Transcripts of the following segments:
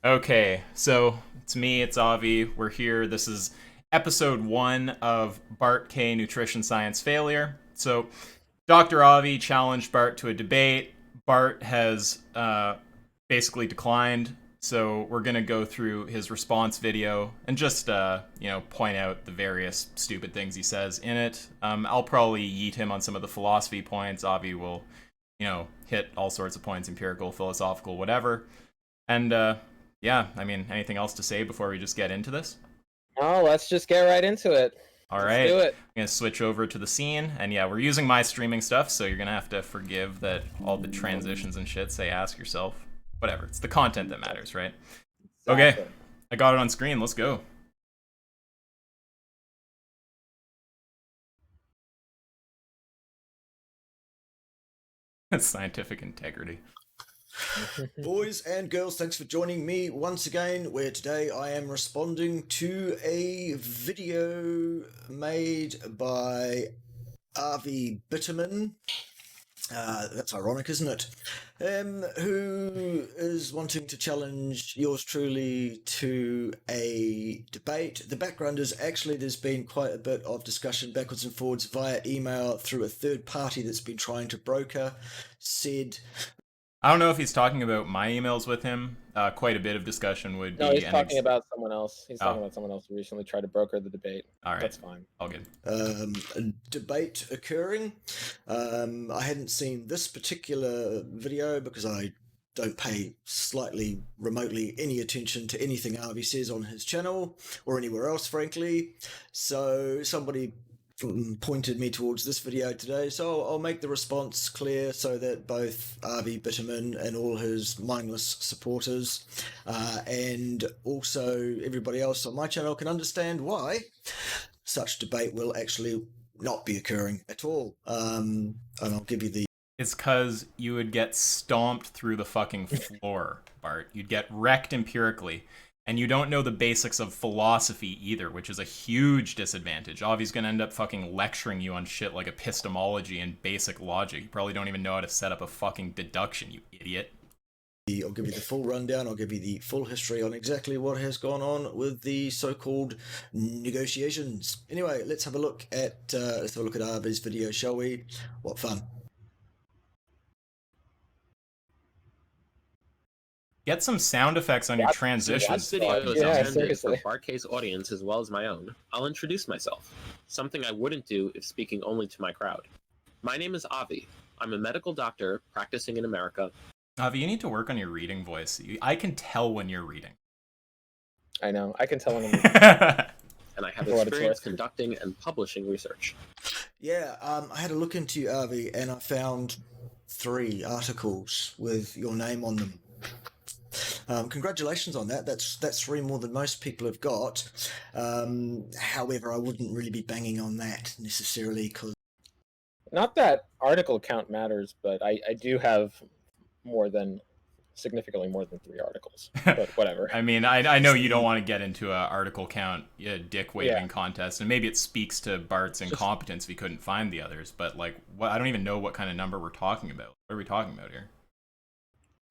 Okay, so it's me, it's Avi. We're here. This is episode one of Bart K Nutrition Science Failure. So, Dr. Avi challenged Bart to a debate. Bart has basically declined. So, we're going to go through his response video and just, point out the various stupid things he says in it. I'll probably yeet him on some of the philosophy points. Avi will, hit all sorts of points empirical, philosophical, whatever. And yeah, I mean, anything else to say before we just get into this? Oh, let's just get right into it. All Let's right, do it. I'm gonna switch over to the scene, and yeah, we're using my streaming stuff, so you're gonna have to forgive that all the transitions and shit. Say, ask yourself, whatever. It's the content that matters, right? Okay, Exactly. I got it on screen. Let's go. Scientific integrity. Boys and girls, thanks for joining me once again, where today I am responding to a video made by Avi Bitterman. That's ironic, isn't it? Who is wanting to challenge yours truly to a debate. The background is actually there's been quite a bit of discussion backwards and forwards via email through a third party that's been trying to broker said. I don't know if he's talking about my emails with him. Quite a bit of discussion would No, be he's talking about someone else. He's talking Oh, about someone else who recently tried to broker the debate. all right, That's fine. all good. A debate occurring. I hadn't seen this particular video because I don't pay slightly remotely any attention to anything Harvey says on his channel or anywhere else, frankly. So somebody pointed me towards this video today, so I'll make the response clear so that both Avi Bitterman and all his mindless supporters and also everybody else on my channel can understand why such debate will actually not be occurring at all. And I'll give you the. It's because you would get stomped through the fucking floor, Bart. You'd get wrecked empirically. And you don't know the basics of philosophy either, which is a huge disadvantage. Avi's gonna end up fucking lecturing you on shit like epistemology and basic logic. You probably don't even know how to set up a fucking deduction, you idiot. I'll give you the full rundown. I'll give you the full history on exactly what has gone on with the so-called negotiations. Anyway, let's have a look at Avi's video, shall we? What fun! Get some sound effects on your transitions. This video is Yeah, intended seriously. for Bart's audience as well as my own. I'll introduce myself, something I wouldn't do if speaking only to my crowd. My name is Avi. I'm a medical doctor practicing in America. Avi, you need to work on your reading voice. I can tell when you're reading. I know. I can tell him. And I have For what it's experience worth. conducting and publishing research. Yeah, I had a look into Avi and I found 3 articles with your name on them. Congratulations on that. That's 3 more than most people have got. However, I wouldn't really be banging on that necessarily because Not that article count matters, but I do have significantly more than 3 articles. But whatever. I mean, I know you don't want to get into a article count dick waving Yeah. contest, and maybe it speaks to Bart's incompetence if he couldn't find the others. But like, I don't even know what kind of number we're talking about. What are we talking about here?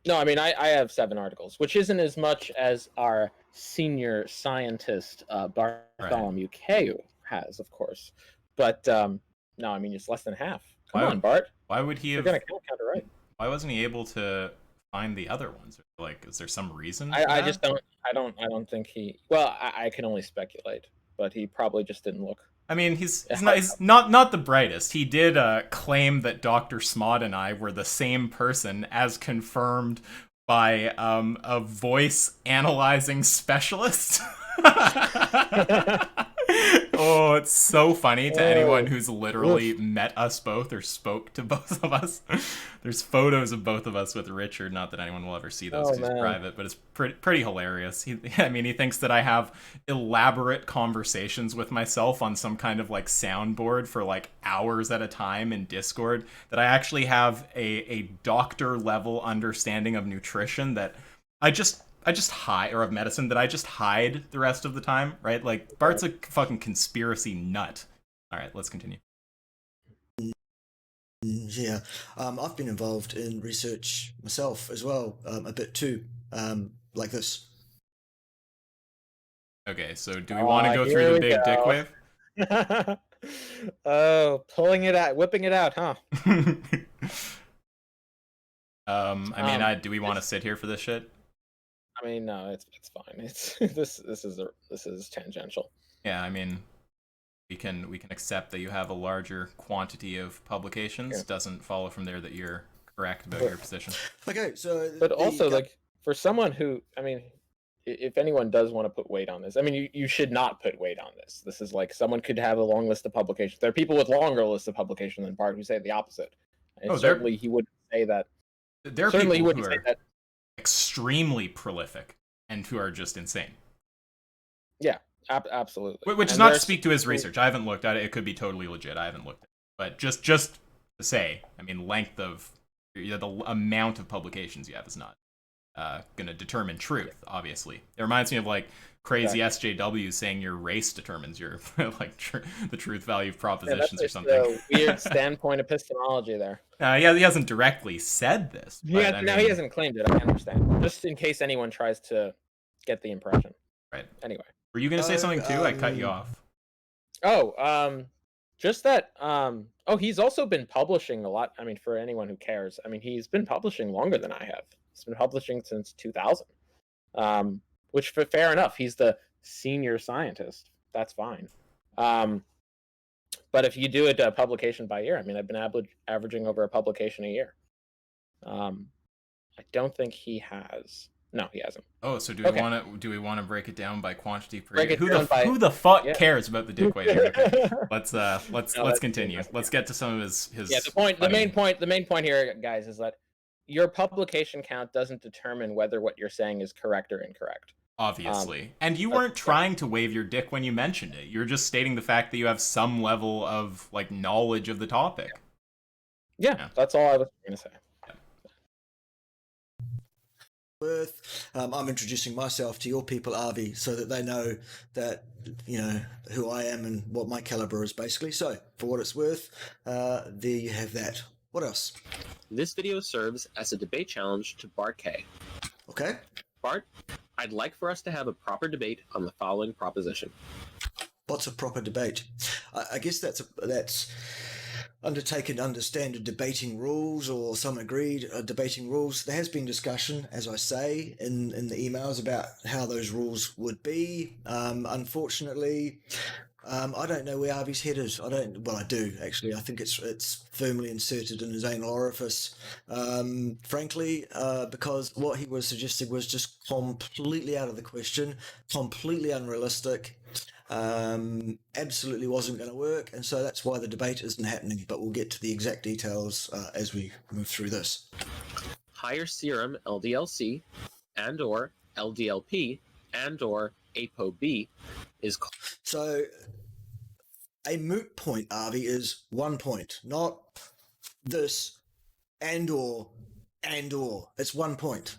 No, I mean I have 7 articles, which isn't as much as our senior scientist Bartholomew K has, of course. But no, I mean it's less than half. Come Why- on, Bart. Why would he You're have? gonna count it right. Why wasn't he able to find the other ones? Like, is there some reason? I for that? just don't. I don't think he. Well, I can only speculate, but he probably just didn't look. I mean, he's not the brightest. He did claim that Dr. Smod and I were the same person, as confirmed by a voice analyzing specialist. Oh, it's so funny to anyone who's literally met us both or spoke to both of us. There's photos of both of us with Richard. Not that anyone will ever see those Oh, because he's man. private, but it's pretty hilarious. I mean, he thinks that I have elaborate conversations with myself on some kind of like soundboard for like hours at a time in Discord. That I actually have a doctor level understanding of nutrition that I just hide, or of medicine that I just hide the rest of the time, right? Like, Bart's a fucking conspiracy nut. All right, let's continue. yeah, I've been involved in research myself as well, a bit too, like this. Okay, so do we want to go here through the we big dick go. wave? Oh, pulling it out, whipping it out, huh? I mean, do we want to sit here for this shit? I mean, no, it's fine. It's this is tangential. Yeah, I mean, we can accept that you have a larger quantity of publications. Yeah. Doesn't follow from there that you're correct about your position. Okay, so But also, like, for someone who, I mean, if anyone does want to put weight on this, I mean, you should not put weight on this. This is like someone could have a long list of publications. There are people with longer lists of publications than Bart who say the opposite. And certainly he wouldn't say that. There are Certainly he people who wouldn't say are that. extremely prolific and who are just insane. Yeah, absolutely. Which is not to speak to his research. I haven't looked at it. It could be totally legit. I haven't looked at it. But just to say, I mean, length of the amount of publications you have is not going to determine truth, obviously. It reminds me of like crazy SJWs saying your race determines your like the truth value of propositions or something. A weird standpoint epistemology there. Yeah, he hasn't directly said this. But, Yeah, no, he hasn't claimed it. I understand. Just in case anyone tries to get the impression. Right. Anyway. Were you going to say something too? I cut you off. Oh, just that. He's also been publishing a lot. I mean, for anyone who cares, I mean, he's been publishing longer than I have. He's been publishing since 2000. Which fair enough. He's the senior scientist. That's fine. But if you do it publication by year, I mean, I've been averaging over a publication a year. I don't think he has. No, he hasn't. Oh, so do we want to break it down by quantity per Break year? it Who the fuck yeah. cares about the dick wave? Okay. Let's continue. Let's get to some of his. Yeah, the main point here, guys, is that your publication count doesn't determine whether what you're saying is correct or incorrect. Obviously. And you weren't trying to wave your dick when you mentioned it. You're just stating the fact that you have some level of like knowledge of the topic. Yeah. That's all I was going to say. I'm introducing myself to your people, Avi, so that they know that, you know, who I am and what my caliber is, basically. So, for what it's worth, there you have that. What else? This video serves as a debate challenge to Bart K. Okay. Bart, I'd like for us to have a proper debate on the following proposition. What's a proper debate? I guess that's undertaken under standard debating rules or some agreed debating rules. There has been discussion, as I say, in the emails about how those rules would be. Unfortunately, I don't know where Avi's head is. I do, actually. I think it's firmly inserted in his anal orifice, frankly, because what he was suggesting was just completely out of the question, completely unrealistic. Absolutely wasn't going to work, and so that's why the debate isn't happening, but we'll get to the exact details as we move through this. Higher serum LDL-C and or LDL-P and or ApoB is... So a moot point, Avi, is 1 point, not this and or. It's 1 point.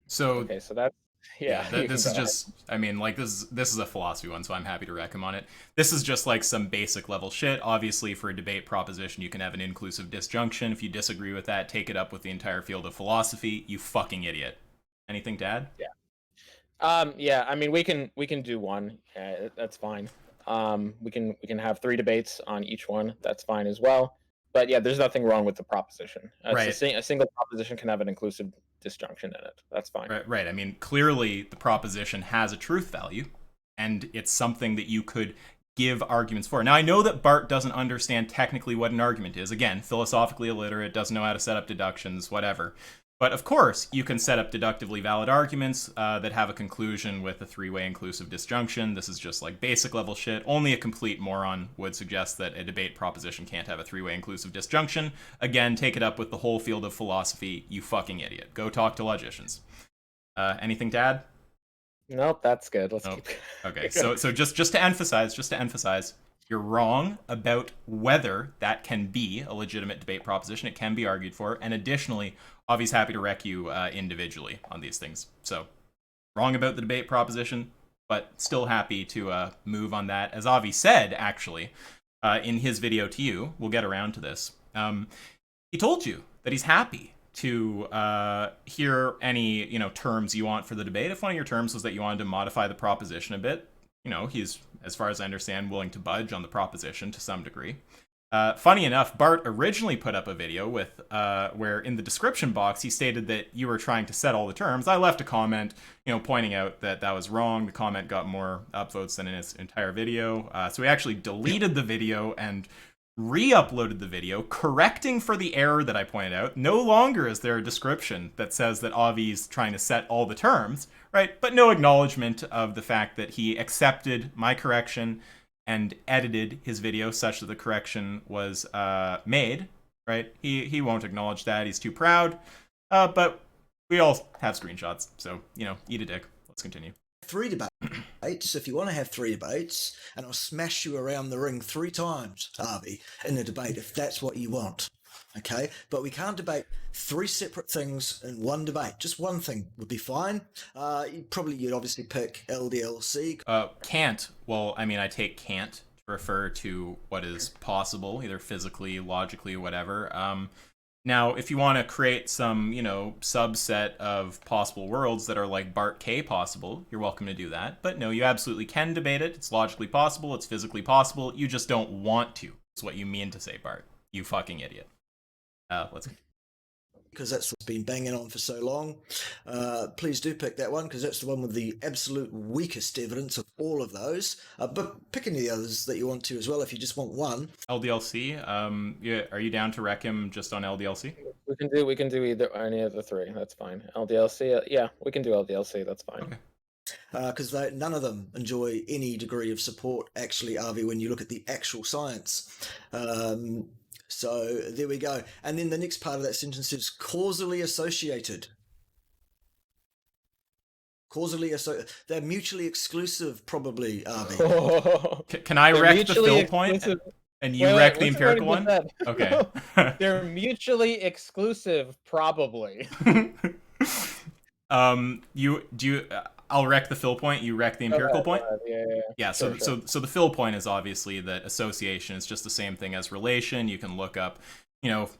So okay, so that's this is just, I mean, like, this is a philosophy one, so I'm happy to wreck him on it. This is just like some basic level shit. Obviously, for a debate proposition, you can have an inclusive disjunction. If you disagree with that, take it up with the entire field of philosophy. You fucking idiot. Anything to add? Yeah. I mean, we can do one. That's fine. We can have 3 debates on each one. That's fine as well. But yeah, there's nothing wrong with the proposition. Right. A single proposition can have an inclusive disjunction in it. That's fine. Right. I mean, clearly the proposition has a truth value, and it's something that you could give arguments for. Now, I know that Bart doesn't understand technically what an argument is. Again, philosophically illiterate, doesn't know how to set up deductions, whatever. But of course, you can set up deductively valid arguments that have a conclusion with a 3-way inclusive disjunction. This is just like basic level shit. Only a complete moron would suggest that a debate proposition can't have a 3-way inclusive disjunction. Again, take it up with the whole field of philosophy, you fucking idiot. Go talk to logicians. Anything to add? Nope, that's good. Let's nope. keep. Okay, so just to emphasize, you're wrong about whether that can be a legitimate debate proposition. It can be argued for, and additionally, Avi's happy to wreck you individually on these things. So, wrong about the debate proposition, but still happy to move on that. As Avi said, actually, in his video to you, we'll get around to this. He told you that he's happy to hear any, terms you want for the debate. If one of your terms was that you wanted to modify the proposition a bit, he's, as far as I understand, willing to budge on the proposition to some degree. Funny enough, Bart originally put up a video with where in the description box he stated that you were trying to set all the terms. I left a comment, pointing out that that was wrong. The comment got more upvotes than in its entire video. So we actually deleted the video and re-uploaded the video, correcting for the error that I pointed out. No longer is there a description that says that Avi's trying to set all the terms, right? But no acknowledgement of the fact that he accepted my correction and edited his video such that the correction was made, right? He won't acknowledge that. He's too proud. But we all have screenshots, so, eat a dick. Let's continue. 3 debates, if you want to have 3 debates, and I'll smash you around the ring 3 times, Avi, in a debate, if that's what you want. Okay, but we can't debate 3 separate things in one debate. Just one thing would be fine. You'd obviously pick LDLC. Can't. Well, I mean, I take can't to refer to what is possible, either physically, logically, whatever. Now, if you want to create some, subset of possible worlds that are like Bart K possible, you're welcome to do that. But no, you absolutely can debate it. It's logically possible. It's physically possible. You just don't want to. It's what you mean to say, Bart. You fucking idiot. Let's go. Because that's what's been banging on for so long. Please do pick that one, because that's the one with the absolute weakest evidence of all of those. But pick any of the others that you want to as well, if you just want one. LDLC. Yeah, are you down to wreck him just on LDLC? We can do either any of the 3. That's fine. LDLC. Yeah, we can do LDLC. That's fine. Okay. Because none of them enjoy any degree of support, actually, Avi, when you look at the actual science. So there we go. And then the next part of that sentence is causally associated. They're mutually exclusive, probably, Avi. Can I wreck the fill point and you wreck the empirical one? Okay. They're mutually exclusive, probably. I'll wreck the fill point, you wreck the empirical point? Yeah. So the fill point is obviously that association is just the same thing as relation. You can look up,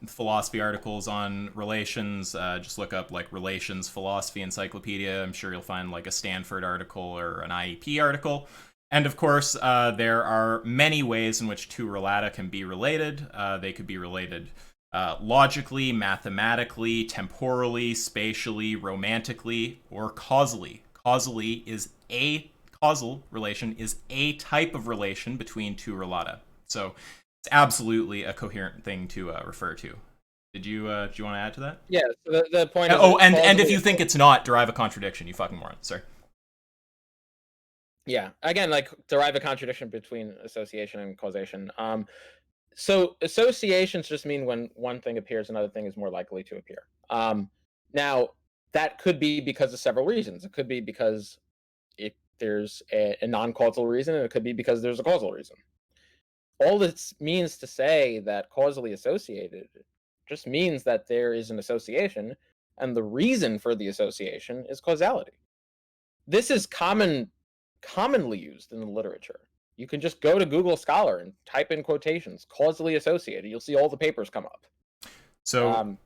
philosophy articles on relations. Just look up like relations philosophy encyclopedia. I'm sure you'll find like a Stanford article or an IEP article. And of course, there are many ways in which 2 relata can be related. They could be related logically, mathematically, temporally, spatially, romantically, or causally. Causal relation is a type of relation between 2 relata. So it's absolutely a coherent thing to refer to. Do you want to add to that? Yeah. So the point. And if you think it's not, derive a contradiction. You fucking moron. Sorry. Yeah. Again, like derive a contradiction between association and causation. So associations just mean when one thing appears, another thing is more likely to appear. Now, that could be because of several reasons. It could be because there's a non-causal reason, and it could be because there's a causal reason. All this means to say that causally associated just means that there is an association, and the reason for the association is causality. This is commonly used in the literature. You can just go to Google Scholar and type in quotations, causally associated. You'll see all the papers come up. So,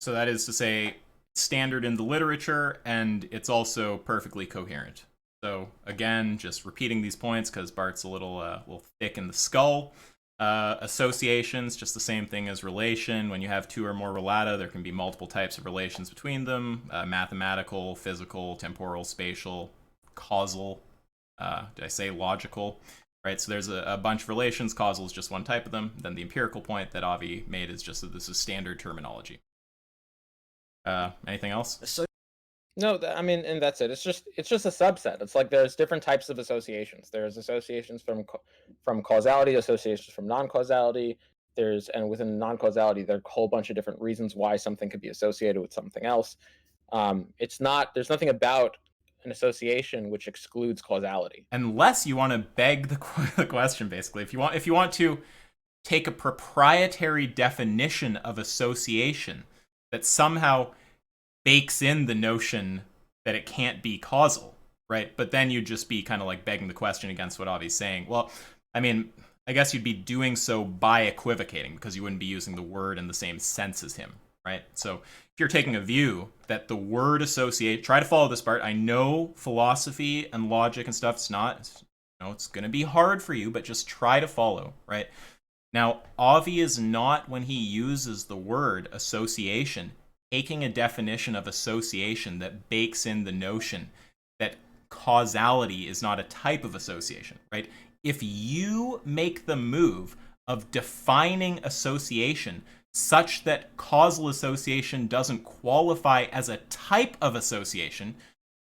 So that is to say, standard in the literature, and it's also perfectly coherent. So again, just repeating these points because Bart's a little thick in the skull. Associations, just the same thing as relation. When you have 2 or more relata, there can be multiple types of relations between them: mathematical, physical, temporal, spatial, causal. Did I say logical? Right. So there's a bunch of relations. Causal is just one type of them. Then the empirical point that Avi made is just that this is standard terminology. Anything else? No, and that's it. It's just a subset. It's like there's different types of associations. There's associations from causality, associations from non-causality. And within non-causality, there are a whole bunch of different reasons why something could be associated with something else. There's nothing about an association which excludes causality. Unless you want to beg the question, basically. If you want to take a proprietary definition of association that somehow bakes in the notion that it can't be causal, right? But then you'd just be kind of like begging the question against what Avi's saying. Well, I mean, I guess you'd be doing so by equivocating because you wouldn't be using the word in the same sense as him, right? So if you're taking a view that the word associate, try to follow this, Bart. I know philosophy and logic and stuff, it's going to be hard for you, but just try to follow, right? Now, Avi is not, when he uses the word association, taking a definition of association that bakes in the notion that causality is not a type of association, right? If you make the move of defining association such that causal association doesn't qualify as a type of association,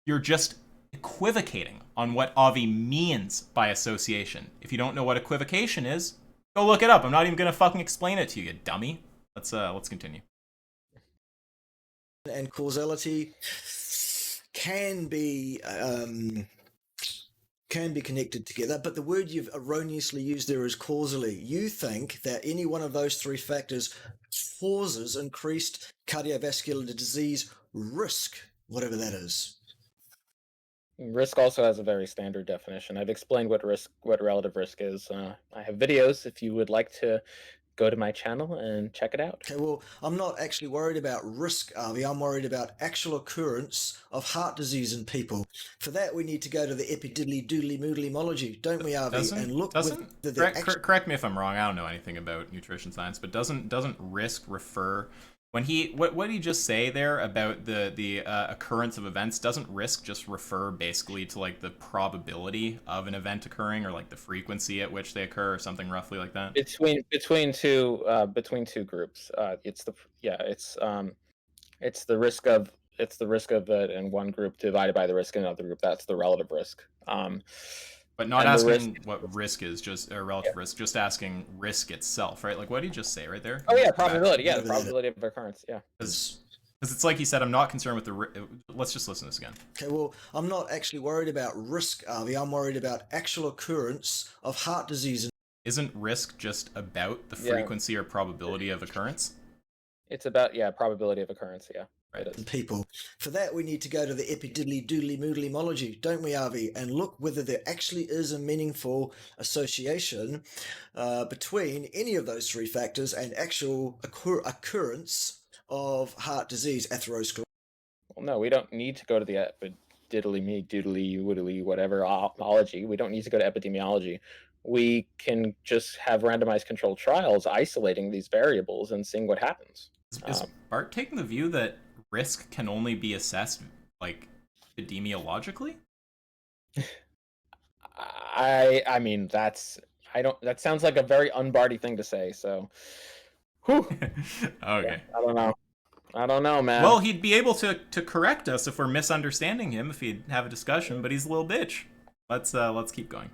you're just equivocating on what Avi means by association. If you don't know what equivocation is, go look it up. I'm not even gonna fucking explain it to you, you dummy. Let's continue. And causality can be connected together, but the word you've erroneously used there is causally. You think that any one of those three factors causes increased cardiovascular disease risk, whatever that is. Risk also has a very standard definition. I've explained what relative risk is. I have videos if you would like to go to my channel and check it out. Okay, well, I'm not actually worried about risk, Avi. I'm worried about actual occurrence of heart disease in people. For that, we need to go to the epididdly-doodly-moodly-mology, don't we, Avi? And look correct me if I'm wrong. I don't know anything about nutrition science, but doesn't risk refer when what did he just say there about the occurrence of events? Doesn't risk just refer basically to like the probability of an event occurring, or like the frequency at which they occur, or something roughly like that? Between two groups, it's the risk of it in one group divided by the risk in another group. That's the relative risk. But not asking what risk is, just relative risk, just asking risk itself, right? Like, what did he just say right there? Oh yeah, probability. Yeah, the probability of occurrence. Yeah. Because it's like he said, I'm not concerned with the. Let's just listen to this again. Okay, well, I'm not actually worried about risk, Avi. I'm worried about actual occurrence of heart disease. Isn't risk just about the frequency or probability of occurrence? It's about probability of occurrence. Yeah. Right. People. For that, we need to go to the epididdly-doodly-moodly-mology, don't we, Avi? And look whether there actually is a meaningful association between any of those three factors and actual occurrence of heart disease, atherosclerosis. Well, no, we don't need to go to the doodly whatever ology. We don't need to go to epidemiology. We can just have randomized controlled trials isolating these variables and seeing what happens. Is Bart taking the view that risk can only be assessed like epidemiologically? I mean that sounds like a very un-Barty thing to say, so okay. Yeah, I don't know, man. Well, he'd be able to correct us if we're misunderstanding him, if he'd have a discussion, but he's a little bitch. Let's keep going.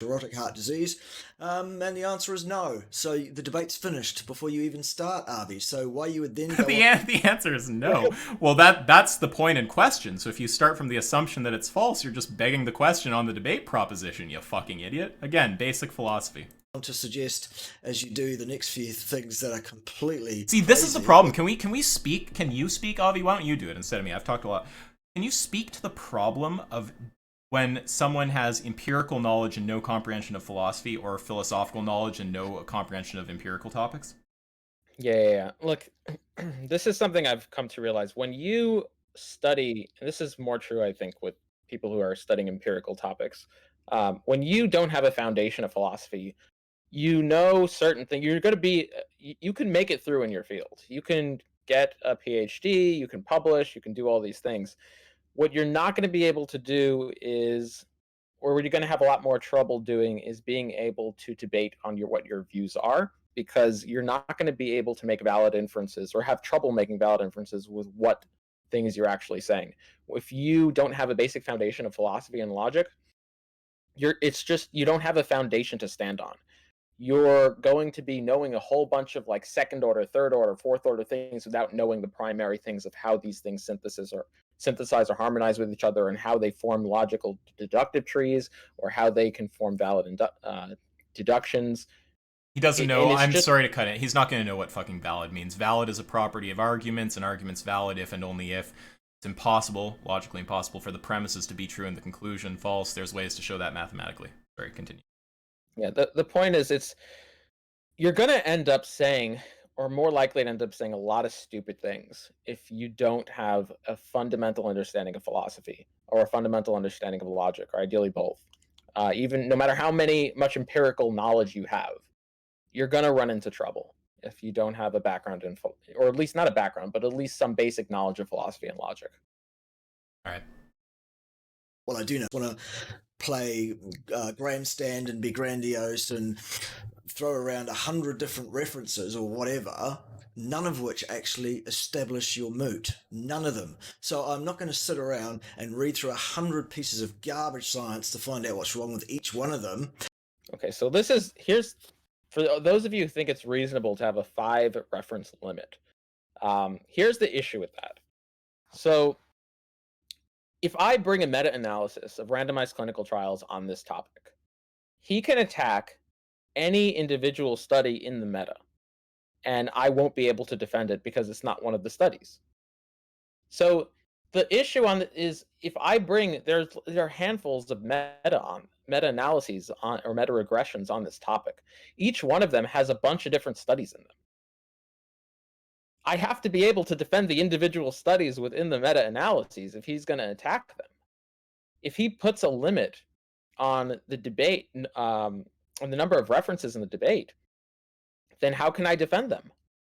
Cirrhotic heart disease, and the answer is no. So the debate's finished before you even start, Avi. So why you would then go the answer is no. Well, that's the point in question. So if you start from the assumption that it's false, you're just begging the question on the debate proposition, you fucking idiot. Again, basic philosophy. To suggest as you do the next few things that are completely See, this is the problem. Can we speak? Can you speak, Avi? Why don't you do it instead of me? I've talked a lot. Can you speak to the problem of when someone has empirical knowledge and no comprehension of philosophy, or philosophical knowledge and no comprehension of empirical topics? Yeah. Look, this is something I've come to realize. When you study, and this is more true, I think, with people who are studying empirical topics, when you don't have a foundation of philosophy, you know certain things. You're going to be, you can make it through in your field. You can get a PhD, you can publish, you can do all these things. What you're not going to be able to do is, or what you're going to have a lot more trouble doing, is being able to debate on what your views are, because you're not going to be able to make valid inferences, or have trouble making valid inferences with what things you're actually saying. If you don't have a basic foundation of philosophy and logic, you don't have a foundation to stand on. You're going to be knowing a whole bunch of like second order, third order, fourth order things without knowing the primary things of how these things synthesize or harmonize with each other, and how they form logical deductive trees, or how they can form valid deductions. He doesn't know. I'm sorry to cut it. He's not going to know what fucking valid means. Valid is a property of arguments, and arguments valid if and only if it's impossible, logically impossible, for the premises to be true and the conclusion false. There's ways to show that mathematically. Sorry, continue. Yeah, the point is, you're going to end up saying are more likely to end up saying a lot of stupid things if you don't have a fundamental understanding of philosophy or a fundamental understanding of logic, or ideally both. Even no matter how much empirical knowledge you have, you're going to run into trouble if you don't have a background in, or at least not a background, but at least some basic knowledge of philosophy and logic. All right. Well, I do not want to play grandstand and be grandiose and throw around 100 different references or whatever, none of which actually establish your moot. None of them. So I'm not going to sit around and read through 100 pieces of garbage science to find out what's wrong with each one of them. Okay, so here's for those of you who think it's reasonable to have a 5 reference limit. Here's the issue with that. So if I bring a meta-analysis of randomized clinical trials on this topic, he can attack any individual study in the meta, and I won't be able to defend it because it's not one of the studies. So the issue is if I bring there are handfuls of meta-analyses on or meta-regressions on this topic. Each one of them has a bunch of different studies in them. I have to be able to defend the individual studies within the meta-analyses if he's going to attack them. If he puts a limit on the debate, on the number of references in the debate, then how can I defend them?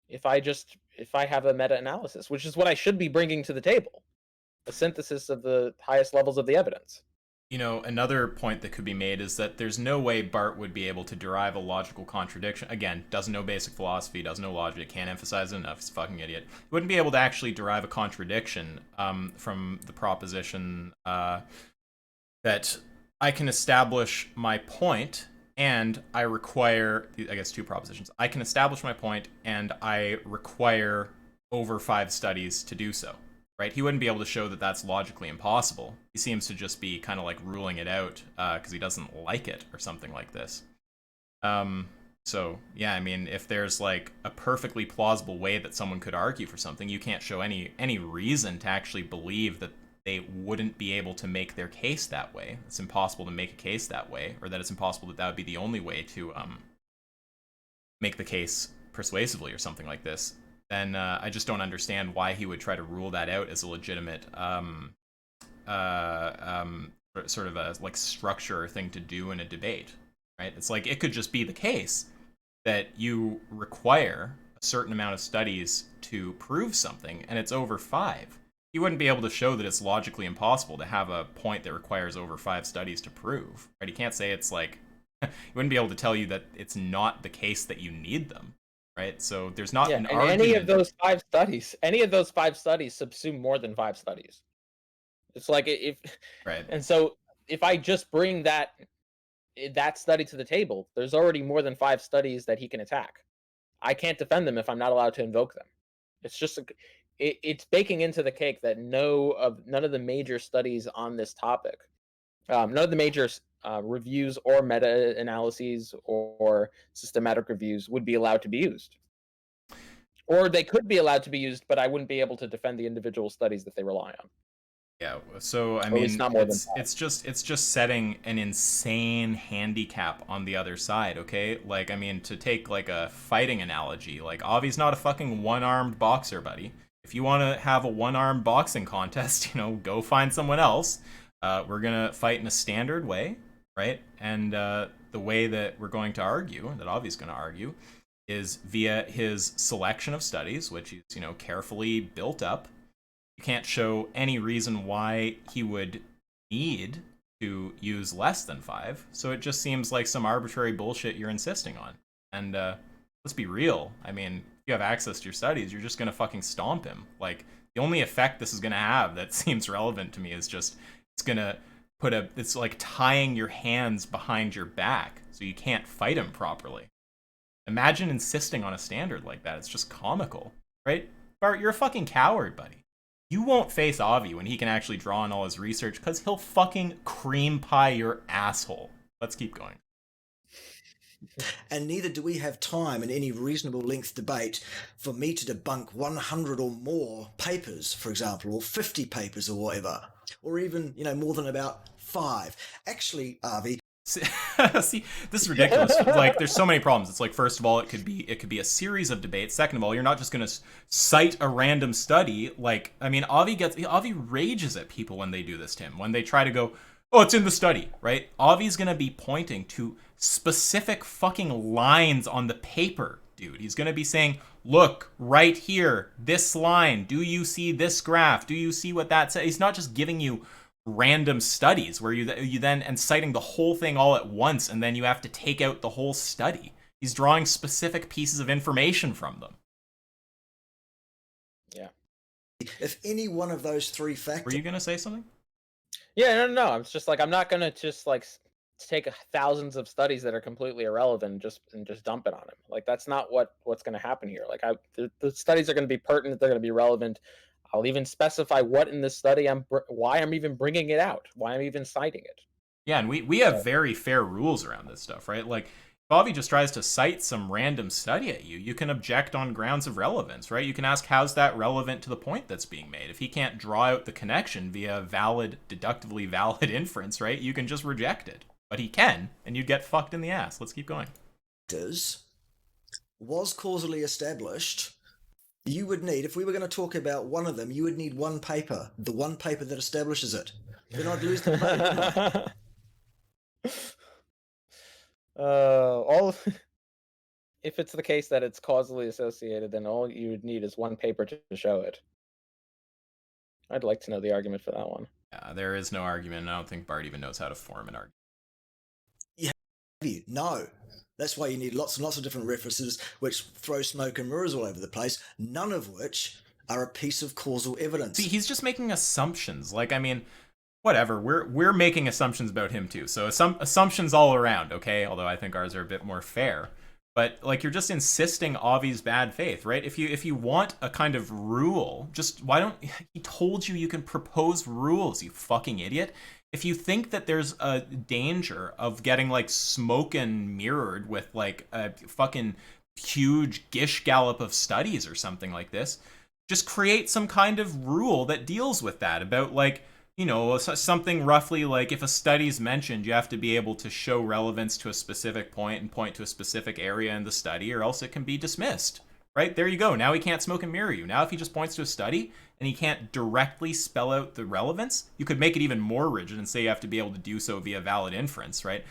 If I have a meta-analysis, which is what I should be bringing to the table, a synthesis of the highest levels of the evidence. You know, another point that could be made is that there's no way Bart would be able to derive a logical contradiction. Again, doesn't know basic philosophy, doesn't know logic, can't emphasize it enough, he's a fucking idiot. He wouldn't be able to actually derive a contradiction from the proposition that I can establish my point and I require, I guess, 2 propositions. I can establish my point and I require over 5 studies to do so. Right? He wouldn't be able to show that that's logically impossible. He seems to just be kind of like ruling it out because he doesn't like it or something like this. So, yeah, I mean, if there's like a perfectly plausible way that someone could argue for something, you can't show any reason to actually believe that they wouldn't be able to make their case that way. It's impossible to make a case that way, or that it's impossible that would be the only way to make the case persuasively or something like this. Then I just don't understand why he would try to rule that out as a legitimate sort of a like structure or thing to do in a debate, right? It's like it could just be the case that you require a certain amount of studies to prove something, and it's over 5. You wouldn't be able to show that it's logically impossible to have a point that requires over 5 studies to prove, right? You can't say it's like he wouldn't be able to tell you that it's not the case that you need them. Right, so there's not an argument. Any of those 5 studies subsume more than 5 studies. It's like if right, and so if I just bring that study to the table, there's already more than 5 studies that he can attack. I can't defend them if I'm not allowed to invoke them. It's just it's baking into the cake that none of the major studies on this topic, none of the major reviews or meta-analyses or systematic reviews would be allowed to be used. Or they could be allowed to be used, but I wouldn't be able to defend the individual studies that they rely on. Yeah, so I mean, it's just setting an insane handicap on the other side, okay? Like, I mean, to take like a fighting analogy, like Avi's not a fucking one-armed boxer, buddy. If you want to have a one-armed boxing contest, go find someone else. We're gonna fight in a standard way, right? And the way that we're going to argue, that Avi's going to argue, is via his selection of studies, which he's, carefully built up. You can't show any reason why he would need to use less than 5, so it just seems like some arbitrary bullshit you're insisting on. And let's be real. I mean, if you have access to your studies, you're just going to fucking stomp him. Like, the only effect this is going to have that seems relevant to me is just it's going to it's like tying your hands behind your back so you can't fight him properly. Imagine insisting on a standard like that. It's just comical, right? Bart, you're a fucking coward, buddy. You won't face Avi when he can actually draw on all his research because he'll fucking cream pie your asshole. Let's keep going. And neither do we have time in any reasonable length debate for me to debunk 100 or more papers, for example, or 50 papers or whatever, or even, more than about 5. Actually, Avi... See, this is ridiculous. Like, there's so many problems. It's like, first of all, it could be a series of debates. Second of all, you're not just going to cite a random study. Like, I mean, Avi rages at people when they do this to him. When they try to go, oh, it's in the study, right? Avi's going to be pointing to specific fucking lines on the paper, dude. He's going to be saying, look, right here, this line. Do you see this graph? Do you see what that says? He's not just giving you random studies where you then and citing the whole thing all at once, and then you have to take out the whole study. He's drawing specific pieces of information from them. Yeah. If any one of those three Were factors, you gonna say something? Yeah, no. It's just like I'm not gonna just like take thousands of studies that are completely irrelevant and just dump it on him. Like that's not what's gonna happen here. Like the studies are gonna be pertinent. They're gonna be relevant. I'll even specify what in this study why I'm even bringing it out, why I'm even citing it. Yeah, and we have very fair rules around this stuff, right? Like, if Avi just tries to cite some random study at you, you can object on grounds of relevance, right? You can ask, how's that relevant to the point that's being made? If he can't draw out the connection via deductively valid inference, right, you can just reject it. But he can, and you'd get fucked in the ass. Let's keep going. was causally established, you would need, if we were going to talk about one of them, you would need one paper, the one paper that establishes it. Then I'd lose the debate. If it's the case that it's causally associated, then all you would need is one paper to show it. I'd like to know the argument for that one. Yeah, there is no argument, and I don't think Bart even knows how to form an argument. No. That's why you need lots and lots of different references which throw smoke and mirrors all over the place, none of which are a piece of causal evidence. See, he's just making assumptions. Like, I mean, whatever. We're making assumptions about him too. So some assumptions all around, okay? Although I think ours are a bit more fair. But like, you're just insisting Avi's bad faith, right? If you want a kind of rule, just why don't he told you can propose rules, you fucking idiot. If you think that there's a danger of getting like smoke and mirrored with like a fucking huge gish gallop of studies or something like this, just create some kind of rule that deals with that. About like, you know, something roughly like if a study's mentioned, you have to be able to show relevance to a specific point and point to a specific area in the study, or else it can be dismissed. Right? There you go. Now he can't smoke and mirror you. Now if he just points to a study and he can't directly spell out the relevance, you could make it even more rigid and say you have to be able to do so via valid inference, right?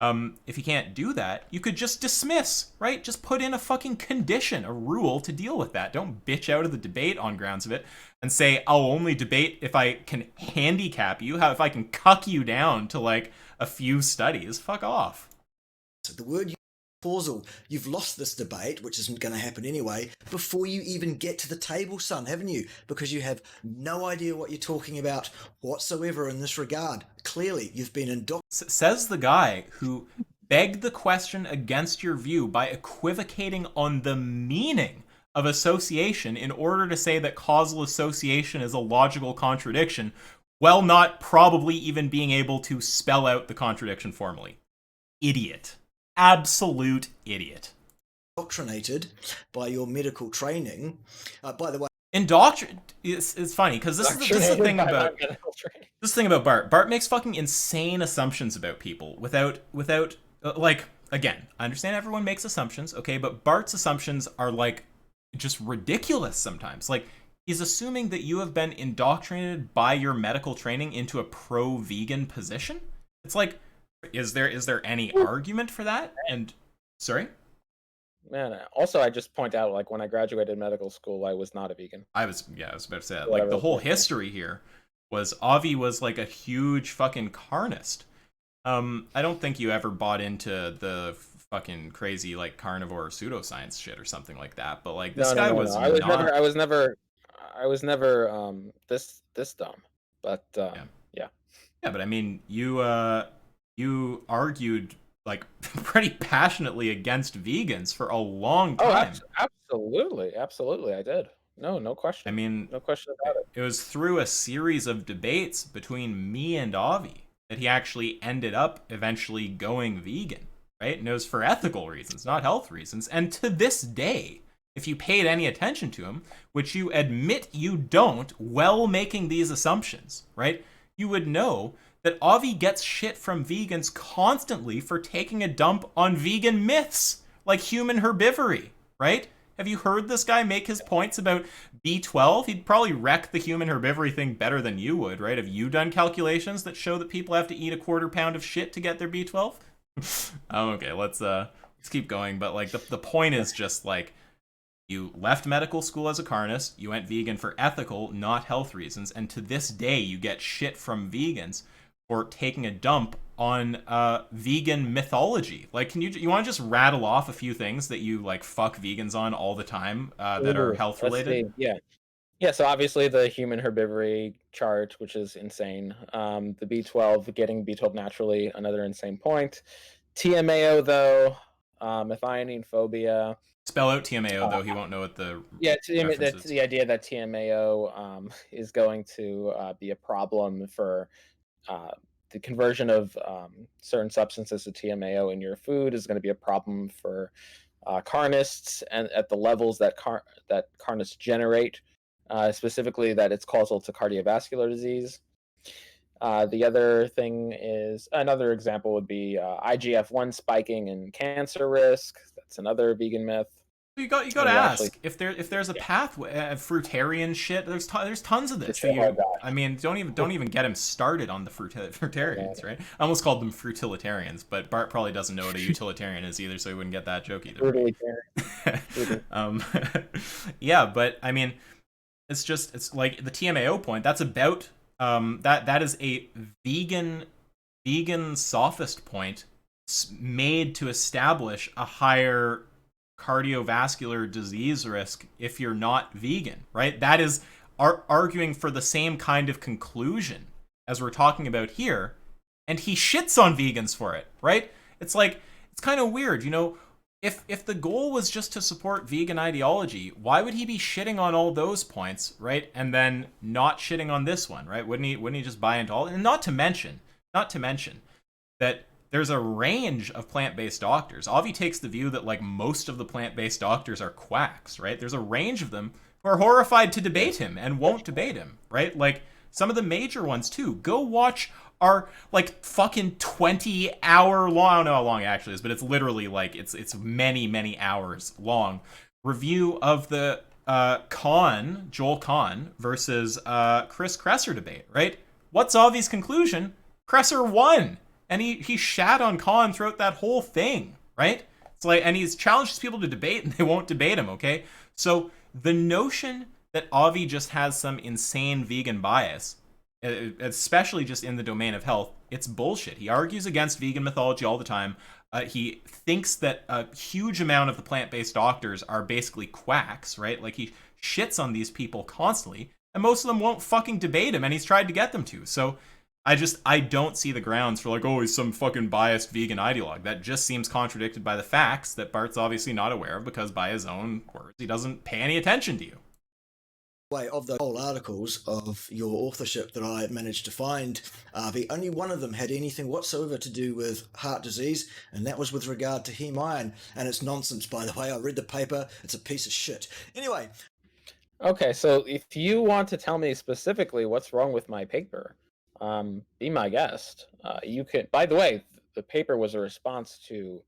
If you can't do that, you could just dismiss, right? Just put in a fucking condition, a rule to deal with that. Don't bitch out of the debate on grounds of it and say, I'll only debate if I can handicap you, if I can cuck you down to like a few studies. Fuck off. So the word causal, you've lost this debate, which isn't going to happen anyway, before you even get to the table, son, haven't you? Because you have no idea what you're talking about whatsoever in this regard. Clearly, you've been indoctrinated. Says the guy who begged the question against your view by equivocating on the meaning of association in order to say that causal association is a logical contradiction, while not probably even being able to spell out the contradiction formally. Idiot. Absolute idiot. Indoctrinated by your medical training. By the way, it's funny because this is the thing about Bart. Bart makes fucking insane assumptions about people without like, again, I understand everyone makes assumptions, okay, but Bart's assumptions are like just ridiculous sometimes. Like, he's assuming that you have been indoctrinated by your medical training into a pro-vegan position. It's like, is there any argument for that? And sorry? Man, also I just point out, like, when I graduated medical school, I was not a vegan. I was about to say that. Like, the whole history here was Avi was like a huge fucking carnist. I don't think you ever bought into the fucking crazy like carnivore pseudoscience shit or something like that. But like, this guy was. I was never this dumb. But yeah. Yeah, but I mean, you argued like pretty passionately against vegans for a long time. Oh, absolutely, I did. No question. I mean, no question about it. It was through a series of debates between me and Avi that he actually ended up eventually going vegan, right? And it was for ethical reasons, not health reasons. And to this day, if you paid any attention to him, which you admit you don't, while making these assumptions, right? You would know that Avi gets shit from vegans constantly for taking a dump on vegan myths like human herbivory, right? Have you heard this guy make his points about B12? He'd probably wreck the human herbivory thing better than you would, right? Have you done calculations that show that people have to eat a quarter pound of shit to get their B12? Okay, let's keep going. But like the point is just like, you left medical school as a carnist, you went vegan for ethical, not health reasons, and to this day you get shit from vegans for taking a dump on vegan mythology. Like, can you want to just rattle off a few things that you like fuck vegans on all the time that are health related? Yeah, so obviously the human herbivory chart, which is insane. The B12, getting B12 naturally, another insane point. TMAO though, methionine phobia. Spell out TMAO though. He won't know what the That's reference is. the idea that TMAO is going to be a problem for the conversion of certain substances to TMAO in your food is going to be a problem for carnists, and at the levels that carnists generate, specifically that it's causal to cardiovascular disease. The other thing is, another example would be IGF-1 spiking and cancer risk. That's another vegan myth. You got to ask if there's a pathway, fruitarian shit. There's tons of this. I mean, don't even get him started on the fruitarians, right? I almost called them frutilitarians, but Bart probably doesn't know what a utilitarian is either, so he wouldn't get that joke either. Yeah, but I mean, it's like the TMAO point. That's about that is a vegan sophist point made to establish a higher cardiovascular disease risk if you're not vegan, right? That is arguing for the same kind of conclusion as we're talking about here, and he shits on vegans for it, right? It's like, it's kind of weird, you know. If the goal was just to support vegan ideology, why would he be shitting on all those points, right? And then not shitting on this one, right? Wouldn't he just buy into all? And not to mention that there's a range of plant-based doctors. Avi takes the view that like most of the plant-based doctors are quacks, right? There's a range of them who are horrified to debate him and won't debate him, right? Like some of the major ones too. Go watch our like fucking 20-hour long, I don't know how long it actually is, but it's literally like it's many hours long review of the Joel Kahn versus Chris Kresser debate, right? What's Avi's conclusion? Kresser won. And he shat on Khan throughout that whole thing, right? It's like, and he's challenged people to debate, and they won't debate him, okay? So the notion that Avi just has some insane vegan bias, especially just in the domain of health, it's bullshit. He argues against vegan mythology all the time. He thinks that a huge amount of the plant-based doctors are basically quacks, right? Like, he shits on these people constantly, and most of them won't fucking debate him, and he's tried to get them to. So I don't see the grounds for like, oh, he's some fucking biased vegan ideologue. That just seems contradicted by the facts that Bart's obviously not aware of, because by his own words, he doesn't pay any attention to you. Way of the whole articles of your authorship that I managed to find, Avi, only one of them had anything whatsoever to do with heart disease, and that was with regard to heme iron. And it's nonsense, by the way. I read the paper. It's a piece of shit. Anyway. Okay, so if you want to tell me specifically what's wrong with my paper, be my guest. You can. By the way, the paper was a response to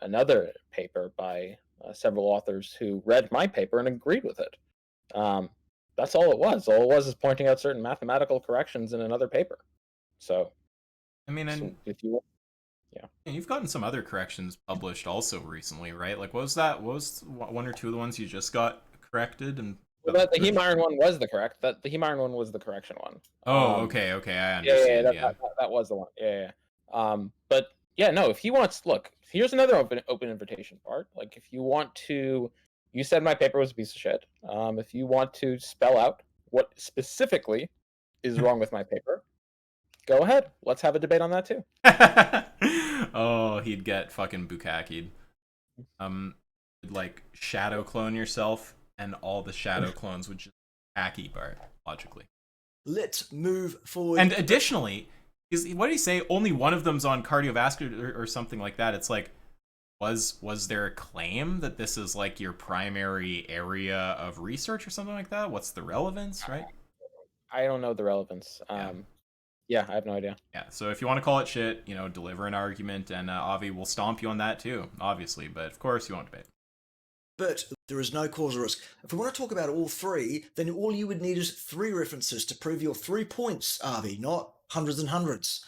another paper by several authors who read my paper and agreed with it. That's all it was. All it was is pointing out certain mathematical corrections in another paper. So, I mean, so if you, yeah, you've gotten some other corrections published also recently, right? Like, what was that? What was one or two of the ones you just got corrected? And well, the heme iron one was the correct. The heme iron one was the correction one. Oh, okay, I understand. That was the one. Yeah. But yeah, no. If he wants, look, here's another open invitation, Bart. Like, if you want to, you said my paper was a piece of shit. If you want to spell out what specifically is wrong with my paper, go ahead. Let's have a debate on that too. Oh, he'd get fucking bukakied. Like shadow clone yourself, and all the shadow clones would just hacky Bart, logically. Let's move forward. And additionally, what did he say? Only one of them's on cardiovascular or something like that. It's like, was there a claim that this is like your primary area of research or something like that? What's the relevance, right? I don't know the relevance. Yeah. Yeah, I have no idea. Yeah, so if you want to call it shit, you know, deliver an argument, and Avi will stomp you on that too, obviously. But of course, you won't debate. But there is no causal risk. If we want to talk about all three, then all you would need is 3 references to prove your 3 points, Avi, not hundreds and hundreds.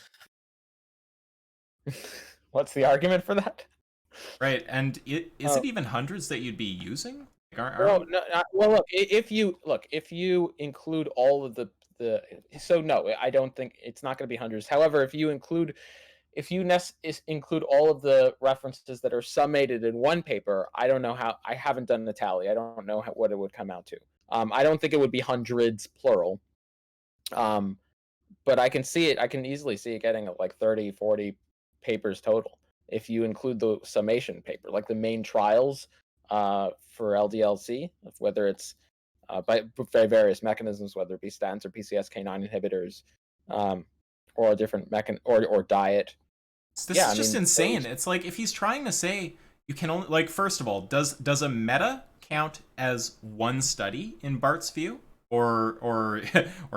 What's the argument for that? Right, and is it even hundreds that you'd be using? Like, Well, no, well, look, if you include all of the so no, I don't think it's not going to be hundreds. However, if you include all of the references that are summated in one paper, I don't know how. I haven't done the tally. I don't know what it would come out to. I don't think it would be hundreds plural. But I can see it. I can easily see it getting like 30, 40 papers total if you include the summation paper, like the main trials for LDLC, whether it's by various mechanisms, whether it be statins or PCSK9 inhibitors, or a different or diet. This is just insane. It's like if he's trying to say you can only, like, first of all, does a meta count as one study in Bart's view, or or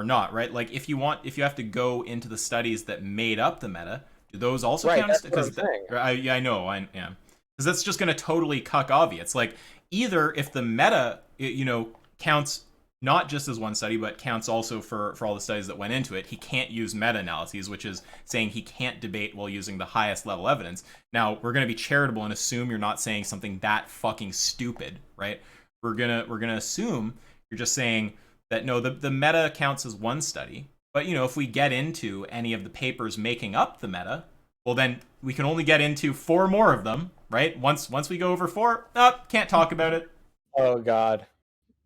not? Right? Like if you have to go into the studies that made up the meta, do those also count? Because I know, because that's just going to totally cuck Avi. It's like either if the meta, you know, counts not just as one study, but counts also for all the studies that went into it, he can't use meta-analyses, which is saying he can't debate while using the highest level evidence. Now, we're going to be charitable and assume you're not saying something that fucking stupid, right? We're gonna assume you're just saying that no, the meta counts as one study, but you know, if we get into any of the papers making up the meta, well then we can only get into 4 more of them, right? Once we go over 4, can't talk about it. Oh god.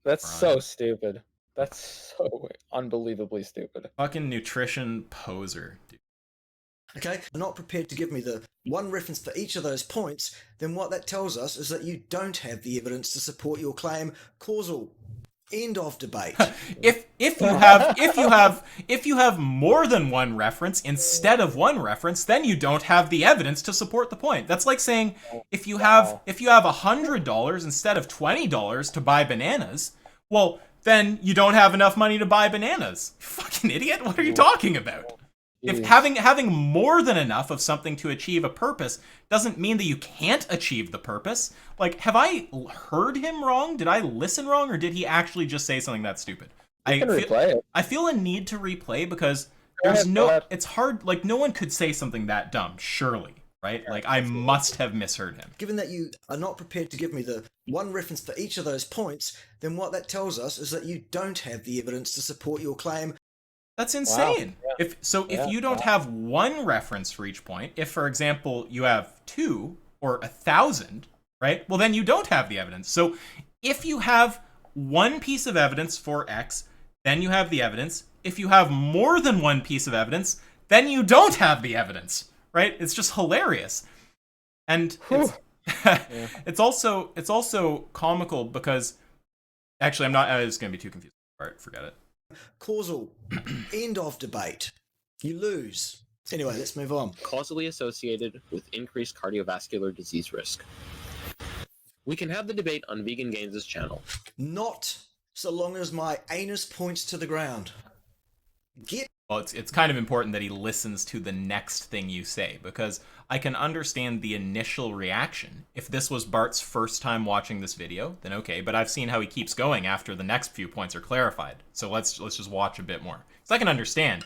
That's so stupid. That's so unbelievably stupid. Fucking nutrition poser, dude. Okay, you're not prepared to give me the 1 reference for each of those points, then what that tells us is that you don't have the evidence to support your claim. Causal. End of debate. if you have more than 1 reference instead of 1 reference, then you don't have the evidence to support the point. That's like saying if you have $100 instead of $20 to buy bananas, well, then you don't have enough money to buy bananas. You fucking idiot! What are you talking about? If having more than enough of something to achieve a purpose doesn't mean that you can't achieve the purpose. Like, have I heard him wrong? Did I listen wrong, or did he actually just say something that stupid? I feel a need to replay because there's it's hard, like no one could say something that dumb, surely, right? Like I must have misheard him. Given that you are not prepared to give me the 1 reference for each of those points, then what that tells us is that you don't have the evidence to support your claim. That's insane. Wow. If you don't have 1 reference for each point, if for example you have 2 or 1,000, right? Well, then you don't have the evidence. So if you have 1 piece of evidence for X, then you have the evidence. If you have more than 1 piece of evidence, then you don't have the evidence, right? It's just hilarious. And it's also comical because actually I was going to be too confused. All right, forget it. Causal. End of debate. You lose. Anyway, let's move on. Causally associated with increased cardiovascular disease risk. We can have the debate on Vegan Gains' channel. Not so long as my anus points to the ground. Well, it's kind of important that he listens to the next thing you say, because I can understand the initial reaction. If this was Bart's first time watching this video, then okay, but I've seen how he keeps going after the next few points are clarified. So let's just watch a bit more. So I can understand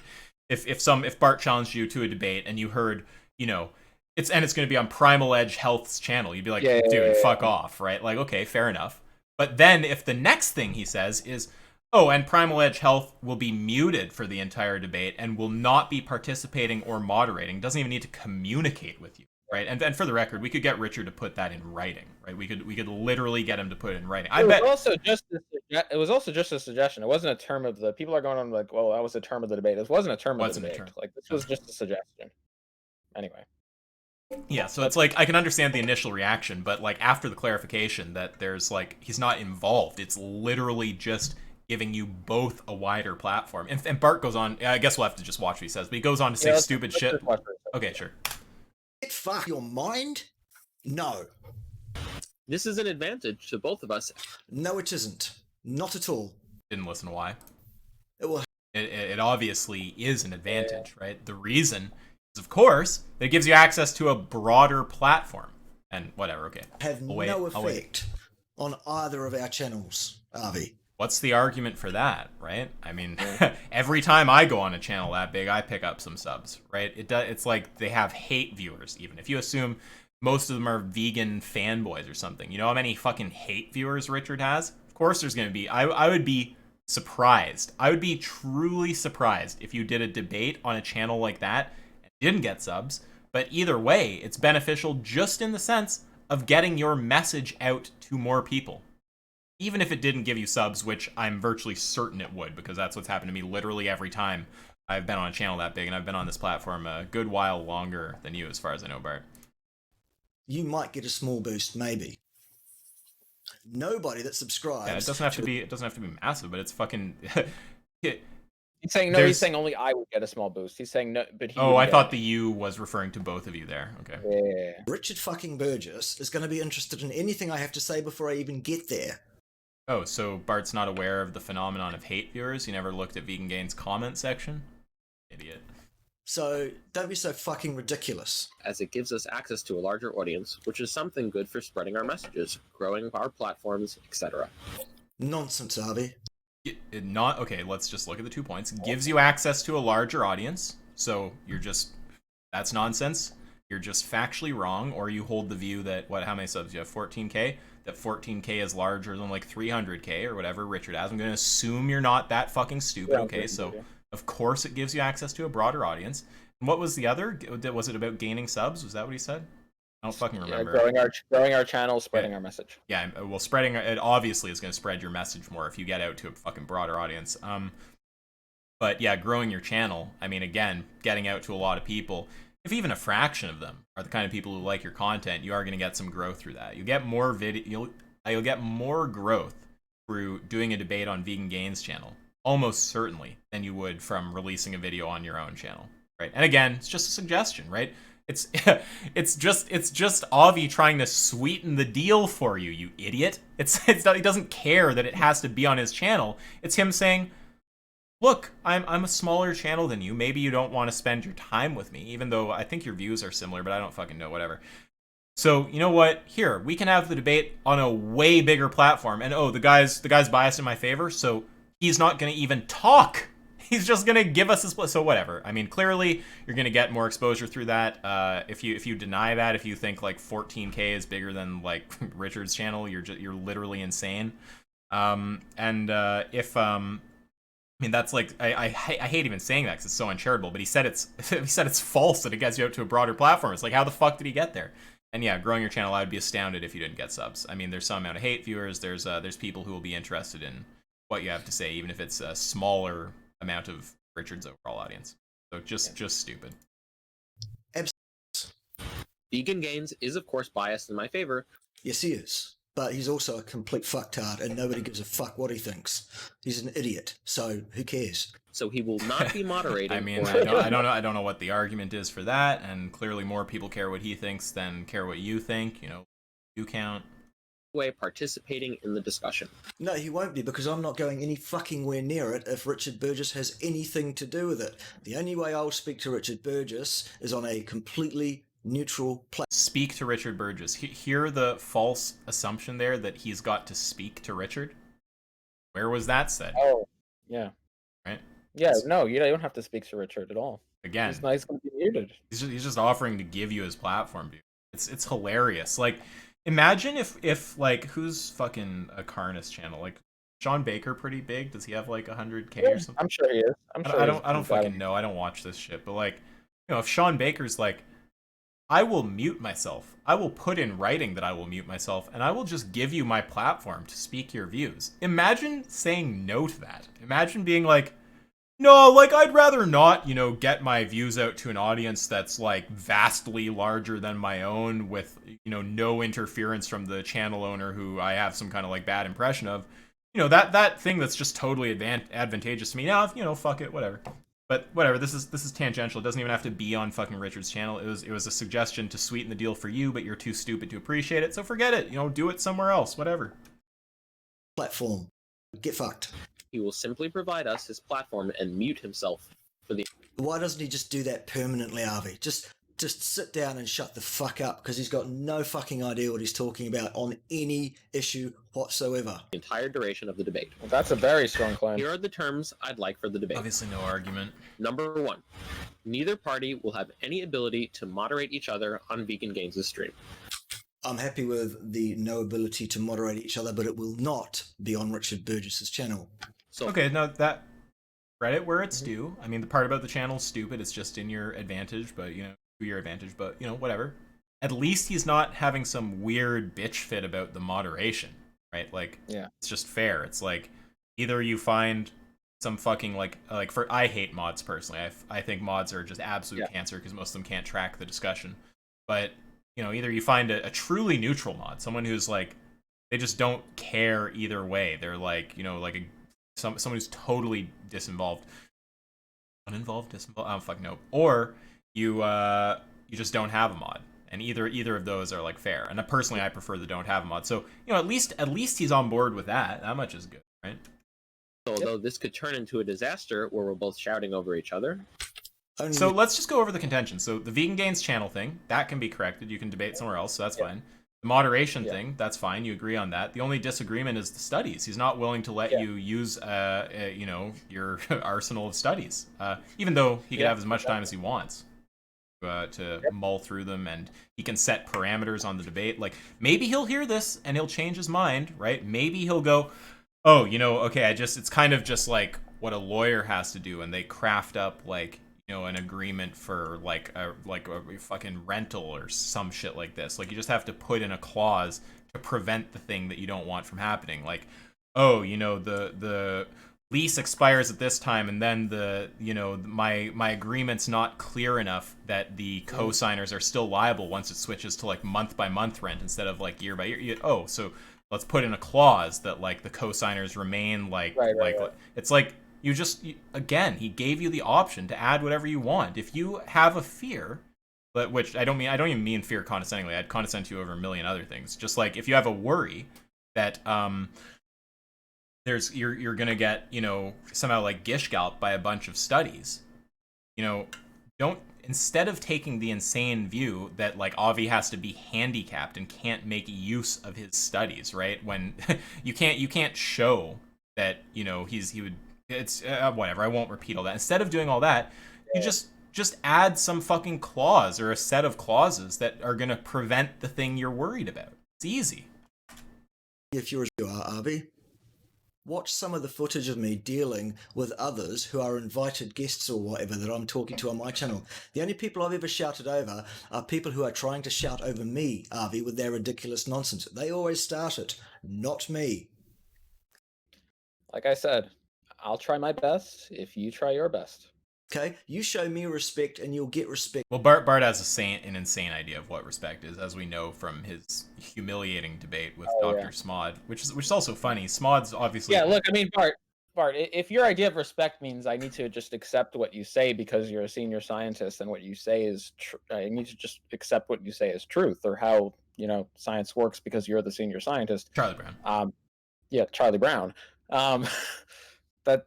if Bart challenged you to a debate and you heard, you know, it's going to be on Primal Edge Health's channel, you'd be like, dude, fuck off, right? Like, okay, fair enough. But then if the next thing he says is, oh, and Primal Edge Health will be muted for the entire debate and will not be participating or moderating, doesn't even need to communicate with you, right? And for the record, we could get Richard to put that in writing, right? We could literally get him to put it in writing. It was also just a suggestion. It wasn't a term of the. People are going on like, well, that was a term of the debate. It wasn't a term of the debate. Like this was just a suggestion. Anyway. Yeah, so it's like I can understand the initial reaction, but like after the clarification that there's like he's not involved, it's literally just giving you both a wider platform. And Bart goes on, I guess we'll have to just watch what he says, but he goes on to say stupid shit. Okay, sure. Fuck your mind? No. This is an advantage to both of us. No, it isn't. Not at all. Didn't listen to why. It will. It obviously is an advantage, right? The reason is, of course, that it gives you access to a broader platform. And whatever, okay. Have no effect on either of our channels, Avi. What's the argument for that, right? I mean, every time I go on a channel that big, I pick up some subs, right? It's like they have hate viewers, even. If you assume most of them are vegan fanboys or something, you know how many fucking hate viewers Richard has? Of course there's going to be. I would be surprised. I would be truly surprised if you did a debate on a channel like that and didn't get subs. But either way, it's beneficial just in the sense of getting your message out to more people. Even if it didn't give you subs, which I'm virtually certain it would, because that's what's happened to me literally every time I've been on a channel that big, and I've been on this platform a good while longer than you, as far as I know, Bart. You might get a small boost, maybe. Nobody that subscribes. Yeah, it doesn't have to be massive, but it's fucking. He's saying no. He's saying only I would get a small boost. He's saying no, but he. Oh, I thought the "you" was referring to both of you there. Okay. Yeah. Richard fucking Burgess is going to be interested in anything I have to say before I even get there. Oh, so Bart's not aware of the phenomenon of hate viewers? You never looked at Vegan Gain's comment section? Idiot. So, don't be so fucking ridiculous. As it gives us access to a larger audience, which is something good for spreading our messages, growing our platforms, etc. Nonsense, Avi. Okay, let's just look at the 2 points. It gives you access to a larger audience, so that's nonsense. You're just factually wrong, or you hold the view that, how many subs do you have? 14k? That 14k is larger than like 300k or whatever Richard has. I'm going to assume you're not that fucking stupid, okay? So, of course it gives you access to a broader audience. And what was the other? Was it about gaining subs? Was that what he said? I don't fucking remember. Growing our channel, spreading our message. Yeah, well, spreading it obviously is going to spread your message more if you get out to a fucking broader audience. But yeah, growing your channel. I mean, again, getting out to a lot of people. If even a fraction of them are the kind of people who like your content, you are going to get some growth through that. You'll get more you'll get more growth through doing a debate on Vegan Gains channel, almost certainly, than you would from releasing a video on your own channel, right? And again, it's just a suggestion, right? It's just Avi trying to sweeten the deal for you, you idiot. It's not, he doesn't care that it has to be on his channel. It's him saying, look, I'm a smaller channel than you. Maybe you don't want to spend your time with me, even though I think your views are similar, but I don't fucking know, whatever. So, you know what? Here, we can have the debate on a way bigger platform. And the guy's biased in my favor, so he's not going to even talk. He's just going to give us his... So whatever. I mean, clearly, you're going to get more exposure through that. If you deny that, if you think like 14k is bigger than like Richard's channel, you're literally insane. I mean, that's like, I hate even saying that because it's so uncharitable, but he said it's false that it gets you out to a broader platform. It's like, how the fuck did he get there? And yeah, growing your channel, I would be astounded if you didn't get subs. I mean, there's some amount of hate viewers. There's people who will be interested in what you have to say, even if it's a smaller amount of Richard's overall audience. So just stupid. Vegan Gains is, of course, biased in my favor. Yes, he is. But he's also a complete fucktard, and nobody gives a fuck what he thinks. He's an idiot, so who cares? So he will not be moderating. I mean, I don't know what the argument is for that, and clearly more people care what he thinks than care what you think. You know, you count. Way participating in the discussion. No, he won't be, because I'm not going any fucking where near it if Richard Burgess has anything to do with it. The only way I'll speak to Richard Burgess is on a completely neutral platform. Speak to Richard Burgess. Hear the false assumption there that he's got to speak to Richard? Where was that said? Oh, yeah. Right? Yeah, no, you don't have to speak to Richard at all. Again. He's going to be muted. He's just offering to give you his platform, dude. It's hilarious. Like, imagine if like, who's fucking a Karnas channel? Like, Sean Baker pretty big? Does he have like 100k or something? I'm sure he is. I don't fucking know. I don't watch this shit. But like, you know, if Sean Baker's like, I will mute myself. I will put in writing that I will mute myself, and I will just give you my platform to speak your views. Imagine saying no to that. Imagine being like, no, like, I'd rather not, you know, get my views out to an audience that's like vastly larger than my own with, you know, no interference from the channel owner who I have some kind of like bad impression of. You know, that thing that's just totally advantageous to me. Now, you know, fuck it, whatever. But whatever, this is tangential. It doesn't even have to be on fucking Richard's channel. It was a suggestion to sweeten the deal for you, but you're too stupid to appreciate it, so forget it. You know, do it somewhere else, whatever. Platform. Get fucked. He will simply provide us his platform and mute himself for the Why doesn't he just do that permanently, Avi? Just sit down and shut the fuck up, because he's got no fucking idea what he's talking about on any issue whatsoever. entire duration of the debate. Well, that's a very strong claim. Here are the terms I'd like for the debate. Obviously, no argument. Number 1, neither party will have any ability to moderate each other on Vegan Games' stream. I'm happy with the no ability to moderate each other, but it will not be on Richard Burgess's channel. So Okay, no, that credit where it's due. I mean, the part about the channel's stupid. It's just in your advantage, but to your advantage. But whatever. At least he's not having some weird bitch fit about the moderation, right? Like, Yeah. it's just fair. It's like either you find some fucking like for I hate mods personally. I think mods are just absolute cancer because most of them can't track the discussion. But either you find a truly neutral mod, someone who's like they just don't care either way. They're like someone who's totally disinvolved, uninvolved, disinvolved. I don't fucking know. Or you just don't have a mod, and either of those are like fair. And personally, I prefer the don't have a mod. So at least he's on board with that. That much is good, right? although this could turn into a disaster where we're both shouting over each other. So let's just go over the contention. So the Vegan Gains channel thing, that can be corrected. You can debate somewhere else, so that's fine. The moderation thing, that's fine. You agree on that. The only disagreement is the studies. He's not willing to let you use, your arsenal of studies, even though he can have as much time as he wants to mull through them, and he can set parameters on the debate. Like, maybe he'll hear this and he'll change his mind, right? Maybe he'll go, oh, okay, it's kind of just like what a lawyer has to do, and they craft up like an agreement for like a fucking rental or some shit like this. Like, you just have to put in a clause to prevent the thing that you don't want from happening. Like, oh, the lease expires at this time, and then my agreement's not clear enough that the co-signers are still liable once it switches to like month by month rent instead of like year by year. So let's put in a clause that like the co-signers remain like it's like. Again, he gave you the option to add whatever you want. If you have a fear, but which I don't even mean fear condescendingly. I'd condescend to you over a million other things. Just like if you have a worry that you're gonna get somehow like gish galloped by a bunch of studies, don't, instead of taking the insane view that like Avi has to be handicapped and can't make use of his studies, right? When you can't show that he would. It's whatever. I won't repeat all that. Instead of doing all that, you just add some fucking clause or a set of clauses that are going to prevent the thing you're worried about. It's easy. If you are, Avi, watch some of the footage of me dealing with others who are invited guests or whatever that I'm talking to on my channel. The only people I've ever shouted over are people who are trying to shout over me, Avi, with their ridiculous nonsense. They always start it, not me. Like I said, I'll try my best if you try your best. Okay, you show me respect and you'll get respect. Well, Bart has an insane idea of what respect is, as we know from his humiliating debate with Dr. Smod, which is also funny. Smod's obviously... Yeah, look, I mean, Bart, if your idea of respect means I need to just accept what you say because you're a senior scientist and what you say is I need to just accept what you say is truth, or how, science works because you're the senior scientist. Charlie Brown. Charlie Brown.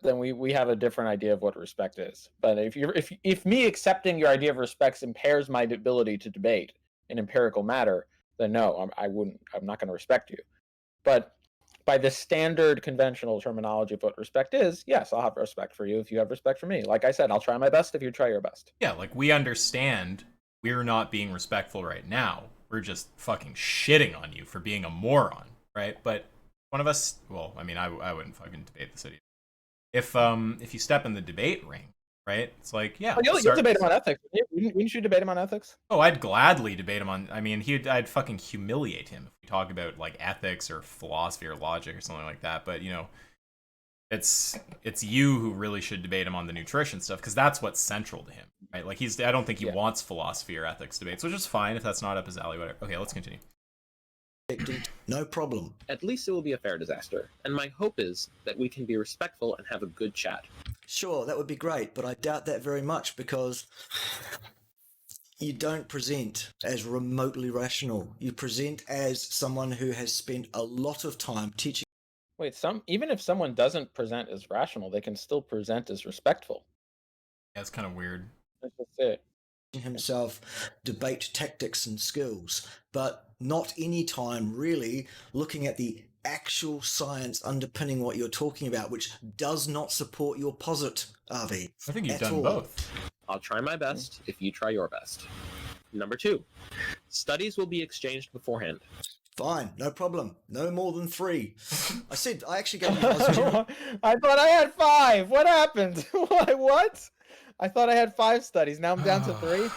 Then we have a different idea of what respect is. But if me accepting your idea of respect impairs my ability to debate an empirical matter, then no, I'm not going to respect you. But by the standard conventional terminology of what respect is, yes, I'll have respect for you if you have respect for me. Like I said, I'll try my best if you try your best. Yeah, like, we understand we're not being respectful right now. We're just fucking shitting on you for being a moron, right? But one of us, well, I mean, I wouldn't fucking debate the city. If you step in the debate ring, right? It's like, yeah. You'll debate him on ethics. Wouldn't you debate him on ethics? Oh, I'd gladly debate him on. I mean, I'd fucking humiliate him if we talk about like ethics or philosophy or logic or something like that. But it's you who really should debate him on the nutrition stuff, because that's what's central to him, right? Like, I don't think he wants philosophy or ethics debates, which is fine if that's not up his alley. Whatever. Okay, let's continue. No problem. At least it will be a fair disaster, and my hope is that we can be respectful and have a good chat. Sure, that would be great, but I doubt that very much, because you don't present as remotely rational. You present as someone who has spent a lot of time teaching. Wait, even if someone doesn't present as rational, they can still present as respectful. That's kind of weird. That's just it. Himself debate tactics and skills, but not any time really looking at the actual science underpinning what you're talking about, which does not support your posit, Avi. I think you've at done all. both. I'll try my best if you try your best. Number 2, studies will be exchanged beforehand. Fine, no problem. No more than 3. I actually gave you positive. I thought I had 5. What happened? What? I thought I had 5 studies. Now I'm down to 3.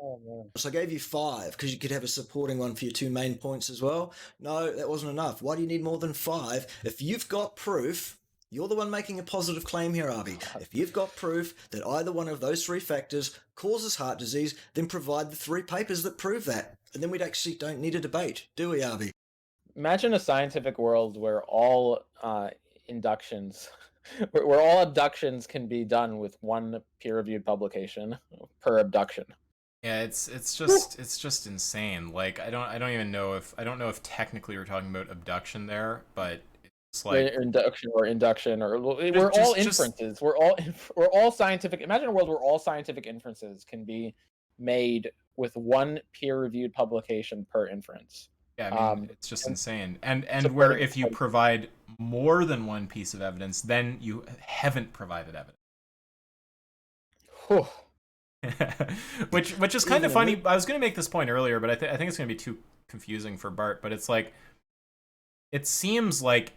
Oh man. So I gave you 5 because you could have a supporting one for your 2 main points as well. No, that wasn't enough. Why do you need more than 5? If you've got proof, you're the one making a positive claim here, Avi. If you've got proof that either one of those 3 factors causes heart disease, then provide the 3 papers that prove that. And then we actually don't need a debate, do we, Avi? Imagine a scientific world where all inductions, where all abductions can be done with 1 peer-reviewed publication per abduction. Yeah, it's just insane. Like I don't even know if technically we're talking about abduction there, but it's like induction, or we're Just- all just- inferences. We're all scientific. Imagine a world where all scientific inferences can be made with 1 peer-reviewed publication per inference. yeah, I mean it's just and- insane. And so where for- if you provide more than 1 piece of evidence, then you haven't provided evidence. Whew. which is kind of Even funny. I was going to make this point earlier, but I think it's going to be too confusing for Bart. But it's like, it seems like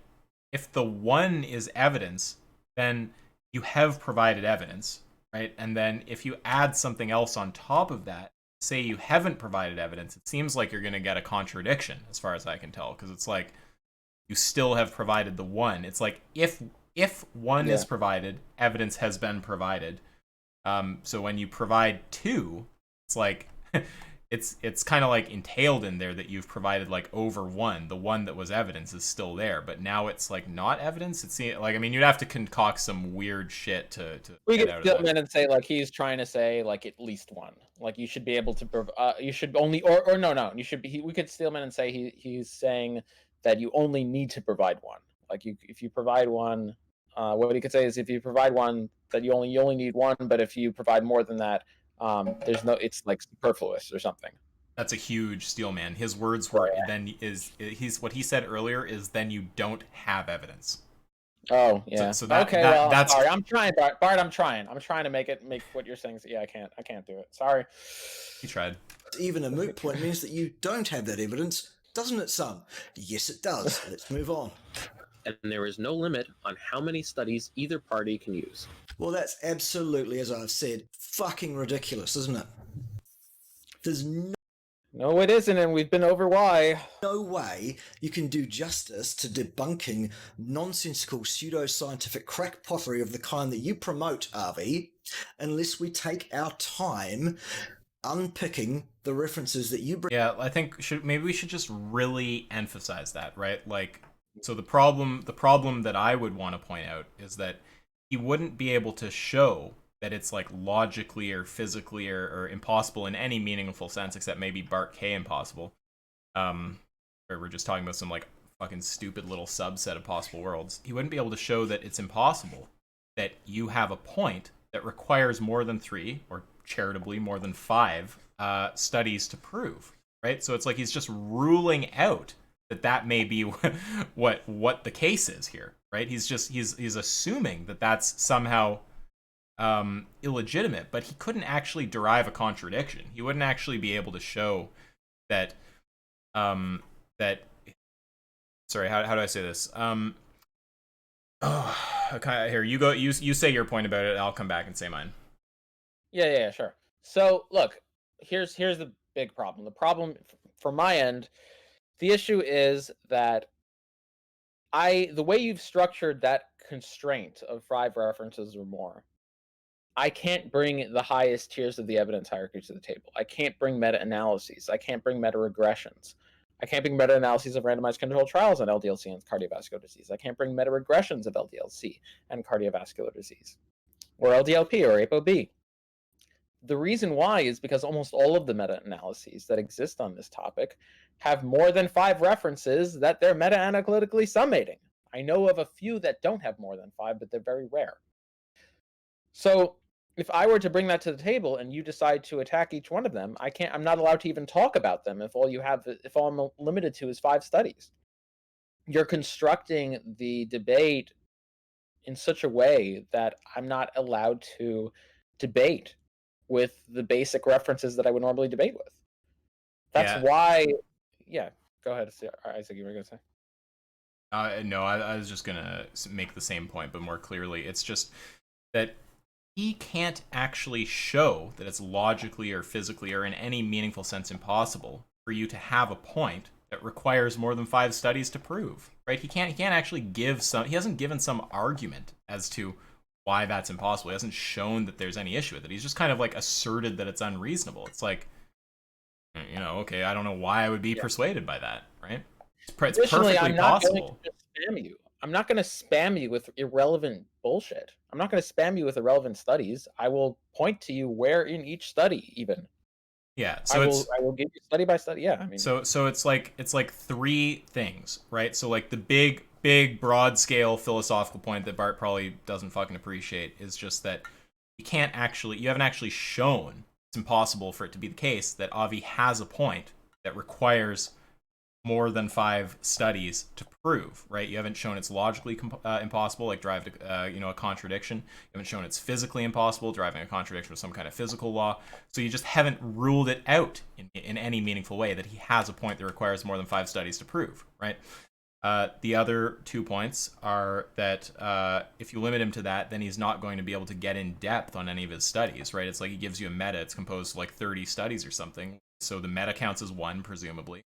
if the 1 is evidence, then you have provided evidence, right? And then if you add something else on top of that, say you haven't provided evidence, it seems like you're going to get a contradiction, as far as I can tell, because it's like you still have provided the 1. It's like if 1 is provided, evidence has been provided. So when you provide 2, it's like it's kind of like entailed in there that you've provided like over 1. The 1 that was evidence is still there, but now it's like not evidence. It's like, I mean, you'd have to concoct some weird shit to We get could out of still that. in and say like he's trying to say like at least 1. Like you should be able to you should only or no you should be. We could steal him in and say he's saying that you only need to provide 1. Like if you provide 1. What he could say is if you provide 1, that you only need 1, but if you provide more than that, there's no, it's like superfluous or something. That's a huge steal, man. His words were he's what he said earlier is then you don't have evidence. Oh yeah. So that, okay. that, Well, that's sorry. I'm trying, Bart. I'm trying to make what you're saying. Yeah, I can't do it. Sorry. he tried. Even a moot point means that you don't have that evidence, doesn't it, son? Yes, it does. Let's move on. And there is no limit on how many studies either party can use. Well, that's absolutely, as I've said, fucking ridiculous, isn't it? There's No, it isn't, and we've been over why. no way you can do justice to debunking nonsensical pseudoscientific crackpottery of the kind that you promote, Avi, unless we take our time unpicking the references that you bring. Yeah, I think maybe we should just really emphasize that, right? Like, so the problem that I would want to point out is that he wouldn't be able to show that it's like logically or physically or impossible in any meaningful sense, except maybe Bart K impossible. Or we're just talking about some like fucking stupid little subset of possible worlds. He wouldn't be able to show that it's impossible, that you have a point that requires more than 3, or charitably more than 5 studies to prove, right? So it's like he's just ruling out that may be what the case is here, right? He's assuming that that's somehow illegitimate, but he couldn't actually derive a contradiction. He wouldn't actually be able to show that sorry, how do I say this? Okay, here you go. You say your point about it. I'll come back and say mine. Yeah, sure. So look, here's the big problem. The problem from my end, the issue is that the way you've structured that constraint of 5 references or more, I can't bring the highest tiers of the evidence hierarchy to the table. I can't bring meta-analyses. I can't bring meta-regressions. I can't bring meta-analyses of randomized controlled trials on LDLC and cardiovascular disease. I can't bring meta-regressions of LDLC and cardiovascular disease, or LDLP or ApoB. the reason why is because almost all of the meta-analyses that exist on this topic have more than 5 references that they're meta-analytically summating. I know of a few that don't have more than 5, but they're very rare. So if I were to bring that to the table and you decide to attack each one of them, I'm not allowed to even talk about them if all I'm limited to is 5 studies. You're constructing the debate in such a way that I'm not allowed to debate with the basic references that I would normally debate with. That's why. Yeah, go ahead, Isaac. You were going to say? No, I was just gonna make the same point, but more clearly. It's just that he can't actually show that it's logically or physically or in any meaningful sense impossible for you to have a point that requires more than 5 studies to prove, right? He can't actually he hasn't given some argument as to why that's impossible. He hasn't shown that there's any issue with it. He's just kind of like asserted that it's unreasonable. It's like, okay, I don't know why I would be persuaded by that, right? It's perfectly I'm not possible. going to spam you. I'm not going to spam you with irrelevant bullshit. I'm not going to spam you with irrelevant studies. I will point to you where in each study, even. Yeah, so I will give you study by study. Yeah, I mean. So it's like 3 things, right? So like the big broad scale philosophical point that Bart probably doesn't fucking appreciate is just that you haven't actually shown it's impossible for it to be the case that Avi has a point that requires more than 5 studies to prove, right? You haven't shown it's logically impossible, like drive to, a contradiction. You haven't shown it's physically impossible, driving a contradiction with some kind of physical law. So you just haven't ruled it out in any meaningful way that he has a point that requires more than 5 studies to prove, right? The other 2 points are that if you limit him to that, then he's not going to be able to get in depth on any of his studies, right? It's like he gives you a meta. It's composed of like 30 studies or something. So the meta counts as 1, presumably.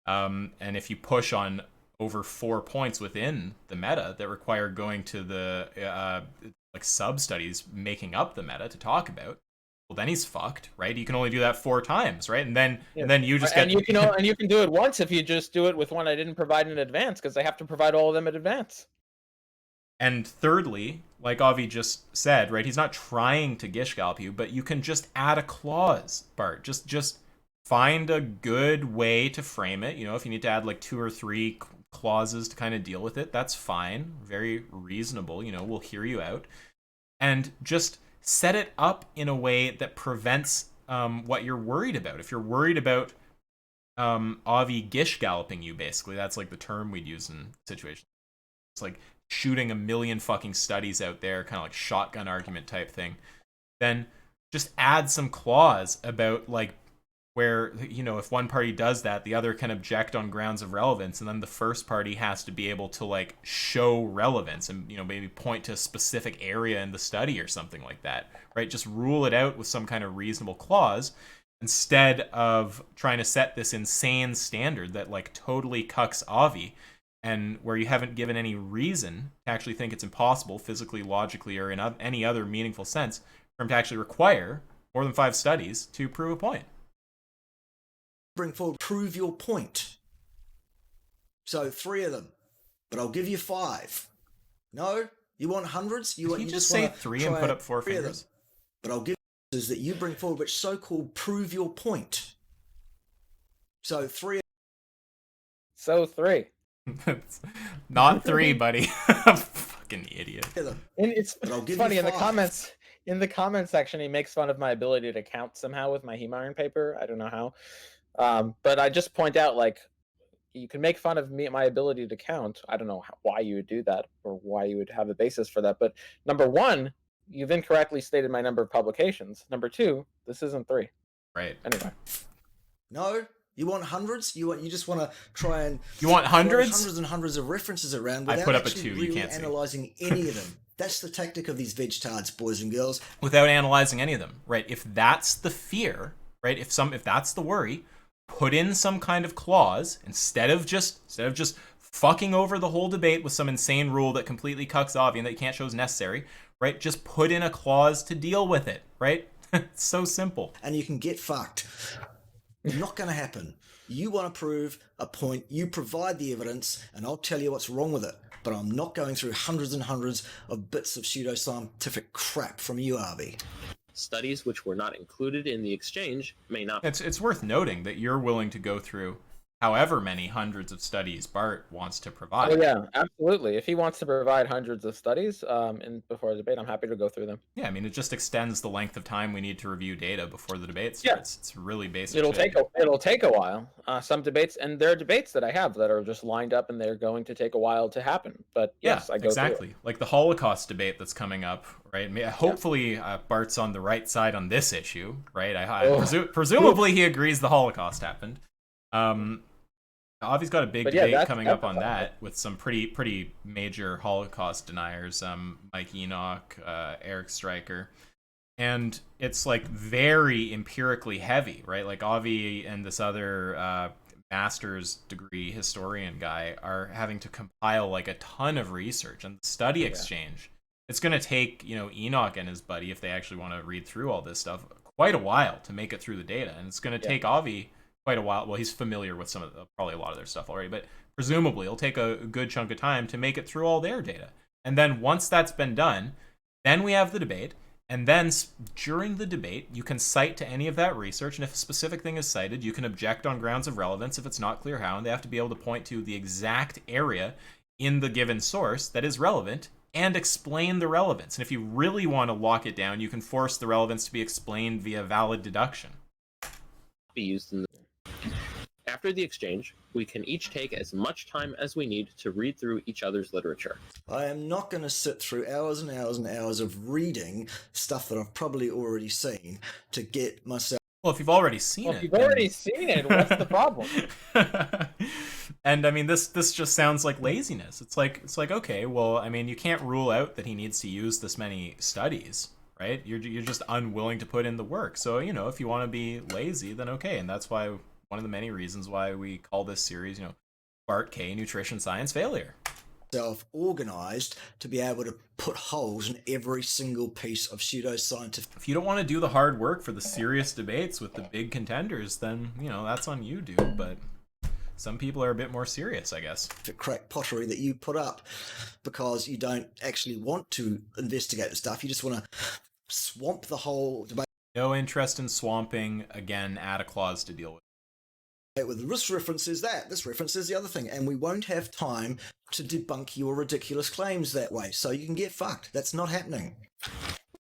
And if you push on over 4 points within the meta that require going to the like sub studies making up the meta to talk about, well, then he's fucked, right? You can only do that 4 times, right? And then you just and you can do it once if you just do it with one I didn't provide in advance, because I have to provide all of them in advance. And thirdly, like Avi just said, right? He's not trying to gish gallop you, but you can just add a clause, Bart. Just find a good way to frame it. If you need to add like 2 or 3 clauses to kind of deal with it, that's fine. Very reasonable. We'll hear you out. And just set it up in a way that prevents what you're worried about. If you're worried about Avi gish galloping you, basically, that's like the term we'd use in situations. It's like shooting a million fucking studies out there, kind of like shotgun argument type thing. Then just add some clause about like where, if one party does that, the other can object on grounds of relevance, and then the first party has to be able to like show relevance and maybe point to a specific area in the study or something like that, right? Just rule it out with some kind of reasonable clause instead of trying to set this insane standard that like totally cucks Avi, and where you haven't given any reason to actually think it's impossible physically, logically, or in any other meaningful sense for him to actually require more than 5 studies to prove a point. Bring forward, prove your point. So 3 of them, but I'll give you 5. No, you want hundreds? You just say 3 and put up 4 fingers? But I'll give you that you bring forward, which so-called prove your point. So 3. So 3. Not 3, buddy. Fucking idiot. And it's funny in the comments section, he makes fun of my ability to count somehow with my heme iron paper. I don't know how. But I just point out, like, you can make fun of my ability to count. I don't know why you would do that or why you would have a basis for that. But number 1, you've incorrectly stated my number of publications. Number 2, this isn't 3. Right. Anyway. No, you want hundreds? You just want to try and... You want hundreds? Hundreds and hundreds of references around without I put up a 2, really you can't analyzing any of them. That's the tactic of these veg-tards, boys and girls. Without analyzing any of them, right? If that's the fear, right? If that's the worry, put in some kind of clause instead of just fucking over the whole debate with some insane rule that completely cucks Avi and that you can't show is necessary, right? Just put in a clause to deal with it, right? It's so simple. And you can get fucked. Not going to happen. You want to prove a point, you provide the evidence, and I'll tell you what's wrong with it. But I'm not going through hundreds and hundreds of bits of pseudoscientific crap from you, Avi. Studies which were not included in the exchange may not. It's worth noting that you're willing to go through however many hundreds of studies Bart wants to provide. Oh yeah, absolutely. If he wants to provide hundreds of studies before the debate, I'm happy to go through them. Yeah, I mean, it just extends the length of time we need to review data before the debate Yeah. starts. It's really basic. It'll shit. take a while. Some debates, and there are debates that I have that are just lined up, and they're going to take a while to happen. But yes, Yeah, I go exactly. through it. Like the Holocaust debate that's coming up, right? Hopefully, Bart's on the right side on this issue, right? Presumably, he agrees the Holocaust happened. Avi's got a big debate coming up on that with some pretty major Holocaust deniers, Mike Enoch, Eric Stryker, and it's like very empirically heavy, right? Like Avi and this other master's degree historian guy are having to compile like a ton of research and study exchange. It's going to take, Enoch and his buddy, if they actually want to read through all this stuff, quite a while to make it through the data, and it's going to take Avi quite a while. Well, he's familiar with probably a lot of their stuff already, but presumably it'll take a good chunk of time to make it through all their data. And then once that's been done, then we have the debate. And then during the debate, you can cite to any of that research. And if a specific thing is cited, you can object on grounds of relevance if it's not clear how. And they have to be able to point to the exact area in the given source that is relevant and explain the relevance. And if you really want to lock it down, you can force the relevance to be explained via valid deduction. Be used in the After the exchange, we can each take as much time as we need to read through each other's literature. I am not going to sit through hours and hours and hours of reading stuff that I've probably already seen to get myself. Well, if you've already seen If you've already seen it, what's the problem? And I mean, this just sounds like laziness. It's like okay, well, I mean, you can't rule out that he needs to use this many studies, right? You're just unwilling to put in the work. So if you want to be lazy, then okay, and that's why. One of the many reasons why we call this series, Bart K. Nutrition Science Failure. Self-organized to be able to put holes in every single piece of pseudoscientific. If you don't want to do the hard work for the serious debates with the big contenders, then, that's on you, dude. But some people are a bit more serious, I guess. The crack pottery that you put up because you don't actually want to investigate the stuff. You just want to swamp the whole debate. No interest in swamping. Again, add a clause to deal with. With this reference is that, this reference is the other thing, and we won't have time to debunk your ridiculous claims that way, so you can get fucked. That's not happening.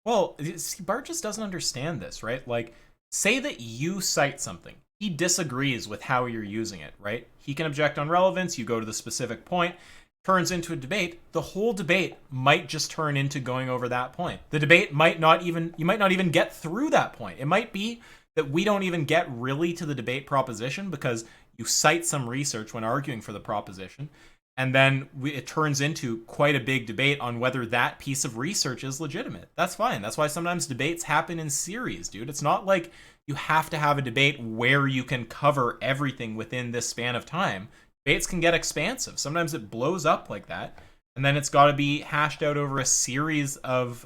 Well, see, Bart just doesn't understand this, right? Like, say that you cite something. He disagrees with how you're using it, right? He can object on relevance, you go to the specific point, turns into a debate. The whole debate might just turn into going over that point. The debate you might not even get through that point. It might be that we don't even get really to the debate proposition because you cite some research when arguing for the proposition, and then it turns into quite a big debate on whether that piece of research is legitimate. That's fine. That's why sometimes debates happen in series, dude. It's not like you have to have a debate where you can cover everything within this span of time. Debates can get expansive. Sometimes it blows up like that, and then it's got to be hashed out over a series of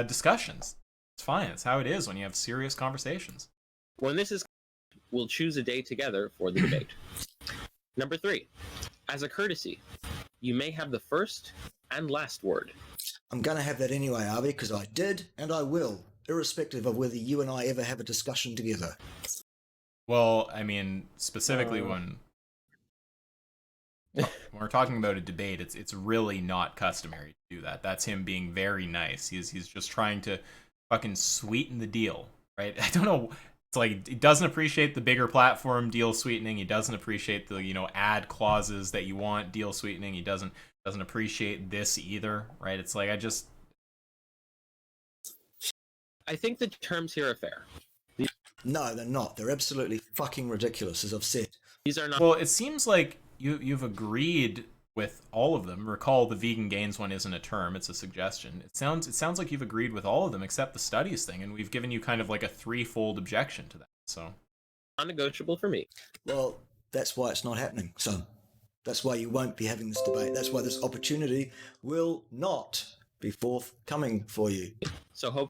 discussions. It's fine. It's how it is when you have serious conversations. When this is, we'll choose a day together for the debate. Number 3, as a courtesy, you may have the first and last word. I'm going to have that anyway, Avi, because I did and I will, irrespective of whether you and I ever have a discussion together. Well, I mean, specifically when we're talking about a debate, it's really not customary to do that. That's him being very nice. He's just trying to fucking sweeten the deal, right? I don't know. It's like he doesn't appreciate the bigger platform deal sweetening. He doesn't appreciate the add clauses that you want deal sweetening. He doesn't appreciate this either, right? It's like I think the terms here are fair. No, they're not. They're absolutely fucking ridiculous, as I've said. These are not. Well, it seems like you've agreed with all of them. Recall the vegan gains one isn't a term, it's a suggestion. It sounds like you've agreed with all of them except the studies thing, and we've given you kind of like a threefold objection to that. So non-negotiable for me. Well, that's why it's not happening. So that's why you won't be having this debate. That's why this opportunity will not be forthcoming for you. So hope.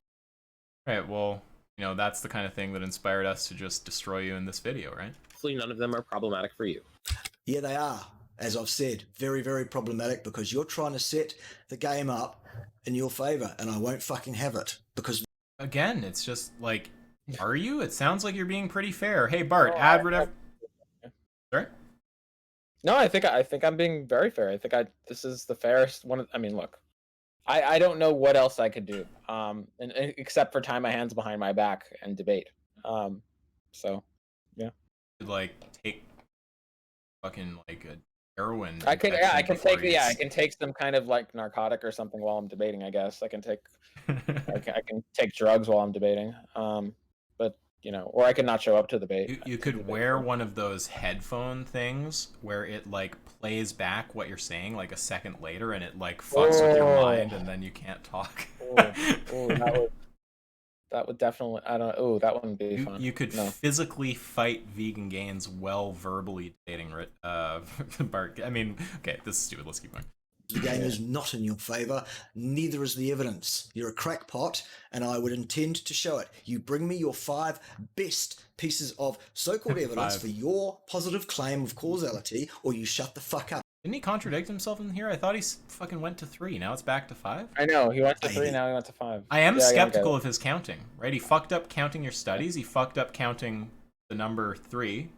Right, well, that's the kind of thing that inspired us to just destroy you in this video, right? Hopefully none of them are problematic for you. Yeah, they are. As I've said, very, very problematic because you're trying to set the game up in your favour, and I won't fucking have it because. again, it's just like, are you? It sounds like you're being pretty fair. Hey, Bart, No, add whatever. Sorry? No, I think I'm being very fair. I think this is the fairest one. I mean, look, I don't know what else I could do, and except for tie my hands behind my back and debate. So yeah, Like, take fucking, like, a heroin I injection can before take you I can take some kind of like narcotic or something while I'm debating. I guess I can take I can take drugs while I'm debating. But or I could not show up to debate. You could wear one of those headphone things where it like plays back what you're saying like a second later, and it like fucks with your mind, and then you can't talk. Oh, that would definitely. I don't. Oh, that wouldn't be fun. You could No. physically fight vegan gains while verbally dating Bart. I mean, okay, this is stupid. Let's keep going. The game is not in your favour, neither is the evidence. You're a crackpot, and I would intend to show it. You bring me your 5 best pieces of so-called evidence 5. for your positive claim of causality, or you shut the fuck up. Didn't he contradict himself in here? I thought he fucking went to 3. Now it's back to 5. I know he went to 3. Maybe. Now he went to 5. I am Yeah, skeptical of his counting. Right? He fucked up counting your studies. He fucked up counting the number 3,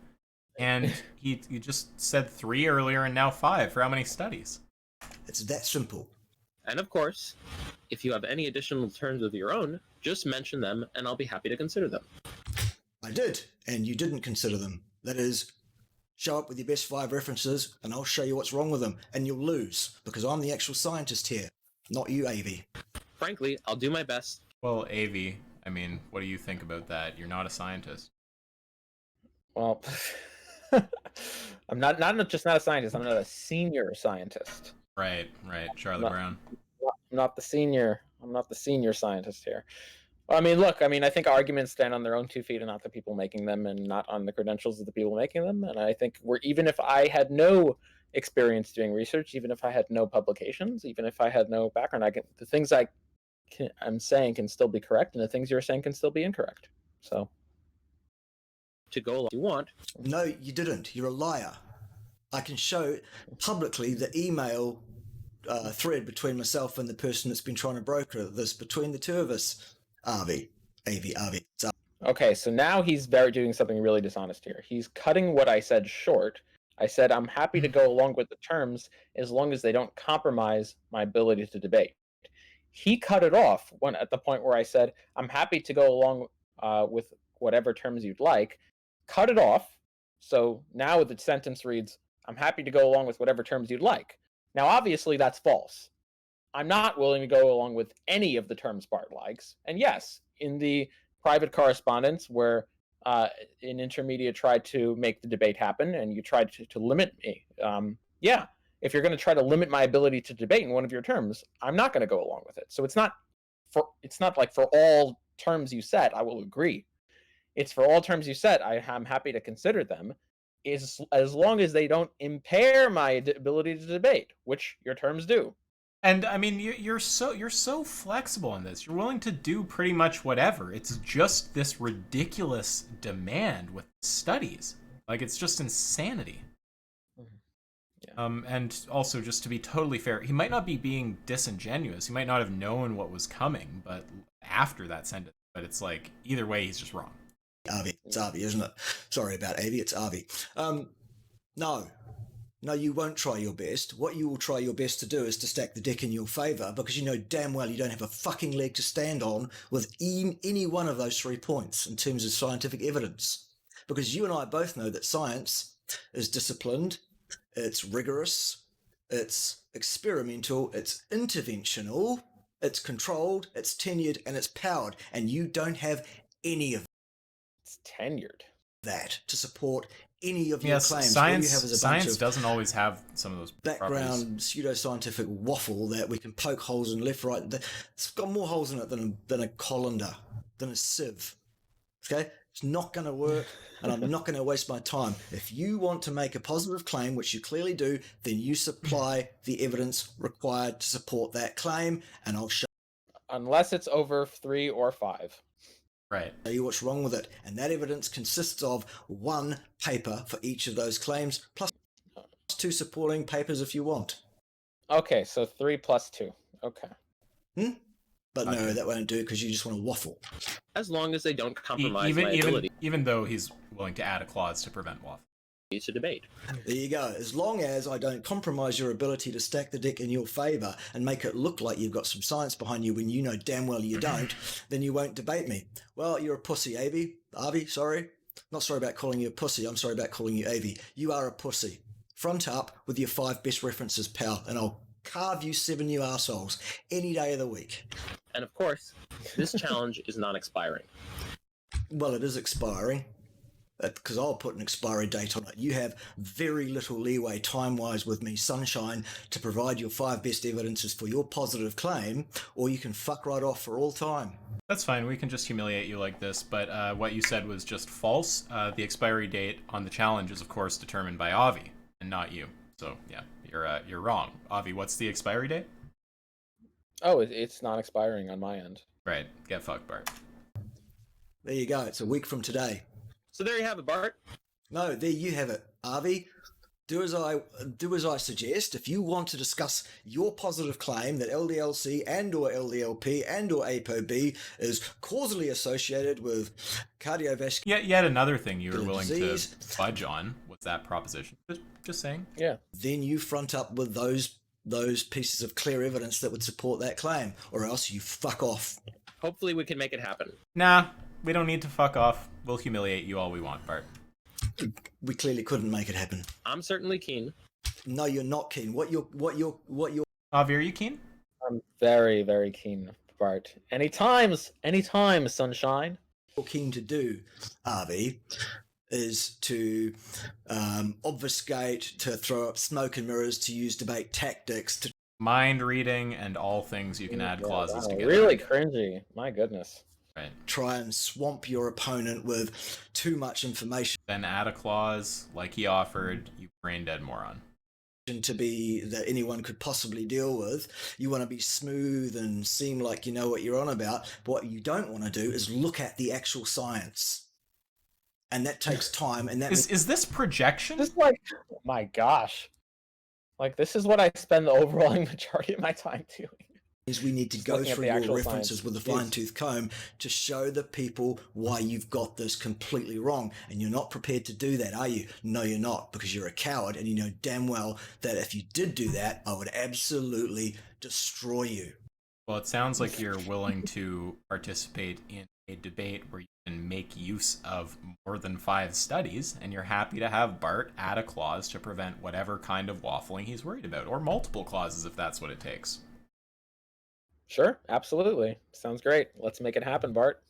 and he just said 3 earlier and now 5 for how many studies? It's that simple. And of course, if you have any additional terms of your own, just mention them and I'll be happy to consider them. I did, and you didn't consider them. That is, show up with your best 5 references, and I'll show you what's wrong with them, and you'll lose, because I'm the actual scientist here, not you, Avi. Frankly, I'll do my best. Well, Avi, I mean, what do you think about that? You're not a scientist. Well, I'm not just not a scientist. I'm not a senior scientist. Right, Charlie Brown. I'm not the senior. I'm not the senior scientist here. I mean, look. I mean, I think arguments stand on their own 2 feet, and not the people making them, and not on the credentials of the people making them. And I think even if I had no experience doing research, even if I had no publications, even if I had no background, the things I'm saying can still be correct, and the things you're saying can still be incorrect. So, To go along, you want. No, you didn't. You're a liar. I can show publicly the email thread between myself and the person that's been trying to broker this between the 2 of us. Avi. okay, so now he's doing something really dishonest here. He's cutting what I said short. I said I'm happy to go along with the terms as long as they don't compromise my ability to debate. He cut it off at the point where I said I'm happy to go along with whatever terms you'd like. Cut it off. So now the sentence reads, I'm happy to go along with whatever terms you'd like. Now, obviously, that's false. I'm not willing to go along with any of the terms Bart likes. And yes, in the private correspondence where an intermediate tried to make the debate happen and you tried to limit me, yeah, if you're going to try to limit my ability to debate in one of your terms, I'm not going to go along with it. So it's not like for all terms you set, I will agree. It's for all terms you set, I'm happy to consider them, as long as they don't impair my ability to debate, which your terms do. And I mean, you're so flexible in this. You're willing to do pretty much whatever. It's just this ridiculous demand with studies. Like, it's just insanity. Yeah. And also, just to be totally fair, he might not be being disingenuous. He might not have known what was coming, but after that sentence. But it's like, either way, he's just wrong. Avi. It's Avi, isn't it? Sorry about Avi, it's Avi. No, you won't try your best. What you will try your best to do is to stack the deck in your favour, because you know damn well you don't have a fucking leg to stand on with any one of those 3 points in terms of scientific evidence. Because you and I both know that science is disciplined, it's rigorous, it's experimental, it's interventional, it's controlled, it's tenured, and it's powered. And you don't have any of It's tenured. that to support any of your claims. Science, All you have is a science bunch of doesn't always have some of those background pseudoscientific waffle that we can poke holes in left, right. It's got more holes in it than a colander, than a sieve. Okay? It's not going to work, and I'm not going to waste my time. If you want to make a positive claim, which you clearly do, then you supply the evidence required to support that claim, and I'll show Unless it's over 3 or 5. Right. you what's wrong with it. And that evidence consists of 1 paper for each of those claims, plus 2 supporting papers if you want. Okay, so 3 plus 2. Okay. But no, Okay. that won't do because you just want to waffle. As long as they don't compromise my ability Even though he's willing to add a clause to prevent waffle. to debate. There you go. As long as I don't compromise your ability to stack the deck in your favour and make it look like you've got some science behind you when you know damn well you don't, then you won't debate me. Well, you're a pussy, Avi, sorry. Not sorry about calling you a pussy, I'm sorry about calling you Avi. You are a pussy. Front up with your 5 best references, pal, and I'll carve you 7 new arseholes any day of the week. And of course, this challenge is not expiring. Well, it is expiring. Because I'll put an expiry date on it. You have very little leeway time-wise with me, Sunshine, to provide your 5 best evidences for your positive claim, or you can fuck right off for all time. That's fine. We can just humiliate you like this. But what you said was just false. The expiry date on the challenge is, of course, determined by Avi and not you. So yeah, you're wrong. Avi, what's the expiry date? Oh, it's not expiring on my end. Right. Get fucked, Bart. There you go. It's a week from today. So there you have it, Bart. No, there you have it, Avi. Do as I suggest. If you want to discuss your positive claim that LDLC and/or LDLP and/or ApoB is causally associated with cardiovascular Yet another thing you were willing disease, to fudge on was that proposition. Just saying. Yeah. then you front up with those pieces of clear evidence that would support that claim, or else you fuck off. Hopefully we can make it happen. Nah, we don't need to fuck off. We'll humiliate you all we want, Bart. We clearly couldn't make it happen. I'm certainly keen. No, you're not keen. What you're Avi, are you keen? I'm very, very keen, Bart. Anytime, Sunshine. keen to do, Avi, is to obfuscate, to throw up smoke and mirrors, to use debate tactics, to Mind reading and all things you can add clauses Wow, together. really cringy. My goodness. Right. try and swamp your opponent with too much information Then add a clause like he offered, you brain dead moron. to be that anyone could possibly deal with. You want to be smooth and seem like you know what you're on about, but what you don't want to do is look at the actual science. And that takes time, and that Is this projection? Just like, oh my gosh. Like, this is what I spend the overwhelming majority of my time doing. means we need to Just go looking at through the your actual references science. with a Yes. fine-tooth comb to show the people why you've got this completely wrong. And you're not prepared to do that, are you? No, you're not, because you're a coward, and you know damn well that if you did do that, I would absolutely destroy you. Well, it sounds like you're willing to participate in a debate where you can make use of more than 5 studies, and you're happy to have Bart add a clause to prevent whatever kind of waffling he's worried about, or multiple clauses if that's what it takes. Sure, absolutely. Sounds great. Let's make it happen, Bart.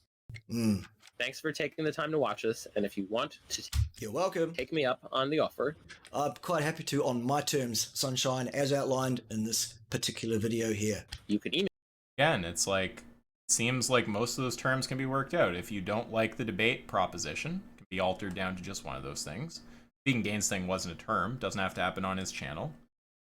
Thanks for taking the time to watch this, and if you want to You're welcome. take me up on the offer, I'm quite happy to on my terms, Sunshine, as outlined in this particular video here. you can email Again, it's like, it seems like most of those terms can be worked out. If you don't like the debate proposition, it can be altered down to just one of those things. Vegan Gains thing wasn't a term, doesn't have to happen on his channel.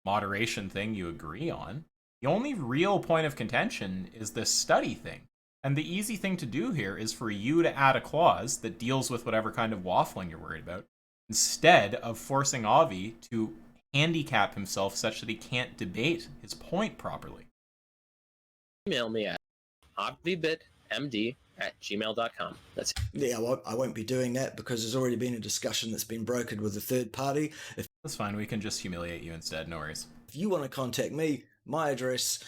Moderation thing you agree on. The only real point of contention is this study thing. And the easy thing to do here is for you to add a clause that deals with whatever kind of waffling you're worried about, instead of forcing Avi to handicap himself such that he can't debate his point properly. me at avibitmd@gmail.com. That's it. Yeah, I won't be doing that because there's already been a discussion that's been brokered with a third party. That's fine, we can just humiliate you instead, no worries. If you want to contact me, my address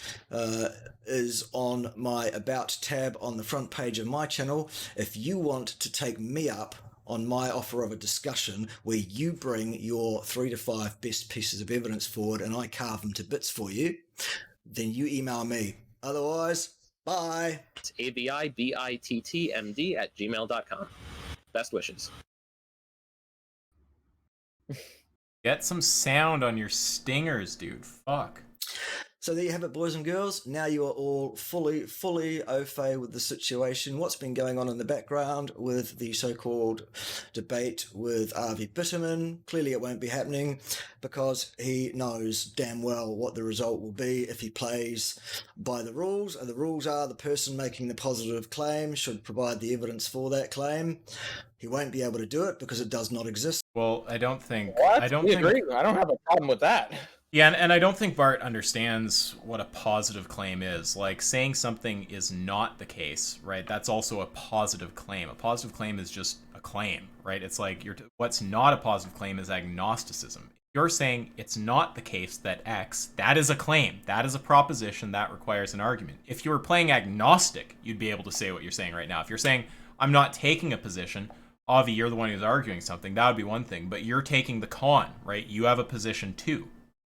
is on my About tab on the front page of my channel. If you want to take me up on my offer of a discussion where you bring your 3 to 5 best pieces of evidence forward and I carve them to bits for you, then you email me. Otherwise, bye. It's avibittmd@gmail.com. Best wishes. Get some sound on your stingers, dude. Fuck. So there you have it, boys and girls. Now you are all fully au fait with the situation. What's been going on in the background with the so-called debate with Avi Bitterman? Clearly it won't be happening because he knows damn well what the result will be if he plays by the rules. And the rules are the person making the positive claim should provide the evidence for that claim. He won't be able to do it because it does not exist. Well, I don't think... What? I don't We think... agree. I don't have a problem with that. Yeah, and I don't think Bart understands what a positive claim is. Like, saying something is not the case, right? That's also a positive claim. A positive claim is just a claim, right? It's like what's not a positive claim is agnosticism. If you're saying it's not the case that X, that is a claim. That is a proposition that requires an argument. If you were playing agnostic, you'd be able to say what you're saying right now. If you're saying, I'm not taking a position, Avi, you're the one who's arguing something, that would be one thing. But you're taking the con, right? You have a position too.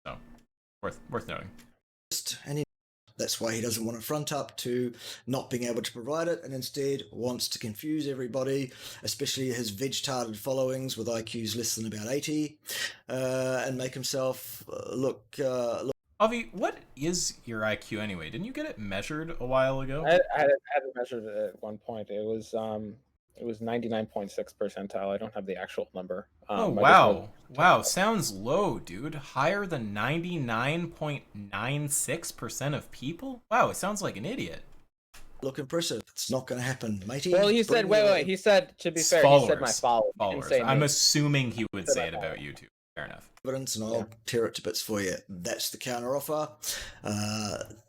So, worth noting. And that's why he doesn't want to front up to not being able to provide it, and instead wants to confuse everybody, especially his veg-tarded followings with IQs less than about 80, and make himself look. Avi, what is your IQ anyway? Didn't you get it measured a while ago? I had it measured at one point. It was 99.6 percentile. I don't have the actual number. Oh, I just know- wow, sounds low, dude. Higher than 99.96% of people? Wow, it sounds like an idiot. Look impressive. It's not going to happen, matey. Well, he said, wait. He said, to be fair, he said my followers. He didn't say I'm me. assuming he would say it about you too. Fair enough. Evidence, and I'll tear it to bits for you. That's the counter offer.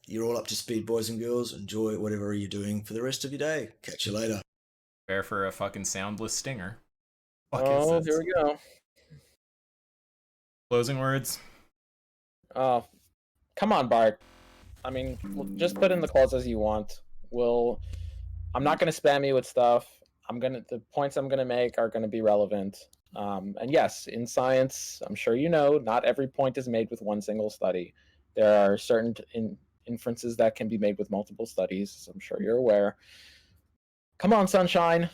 You're all up to speed, boys and girls. Enjoy whatever you're doing for the rest of your day. Catch you later. Fair for a fucking soundless stinger. Oh, here we go. Closing words. Oh, come on, Bart. I mean, just put in the clauses you want. I'm not going to spam you with stuff. The points I'm going to make are going to be relevant. And yes, in science, I'm sure you know, not every point is made with one single study. There are certain inferences that can be made with multiple studies, as I'm sure you're aware. Come on, sunshine.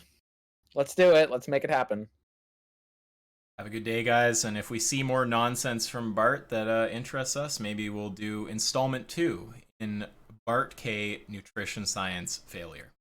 Let's do it. Let's make it happen. Have a good day, guys. And if we see more nonsense from Bart that interests us, maybe we'll do installment 2 in Bart K Nutrition Science Failure.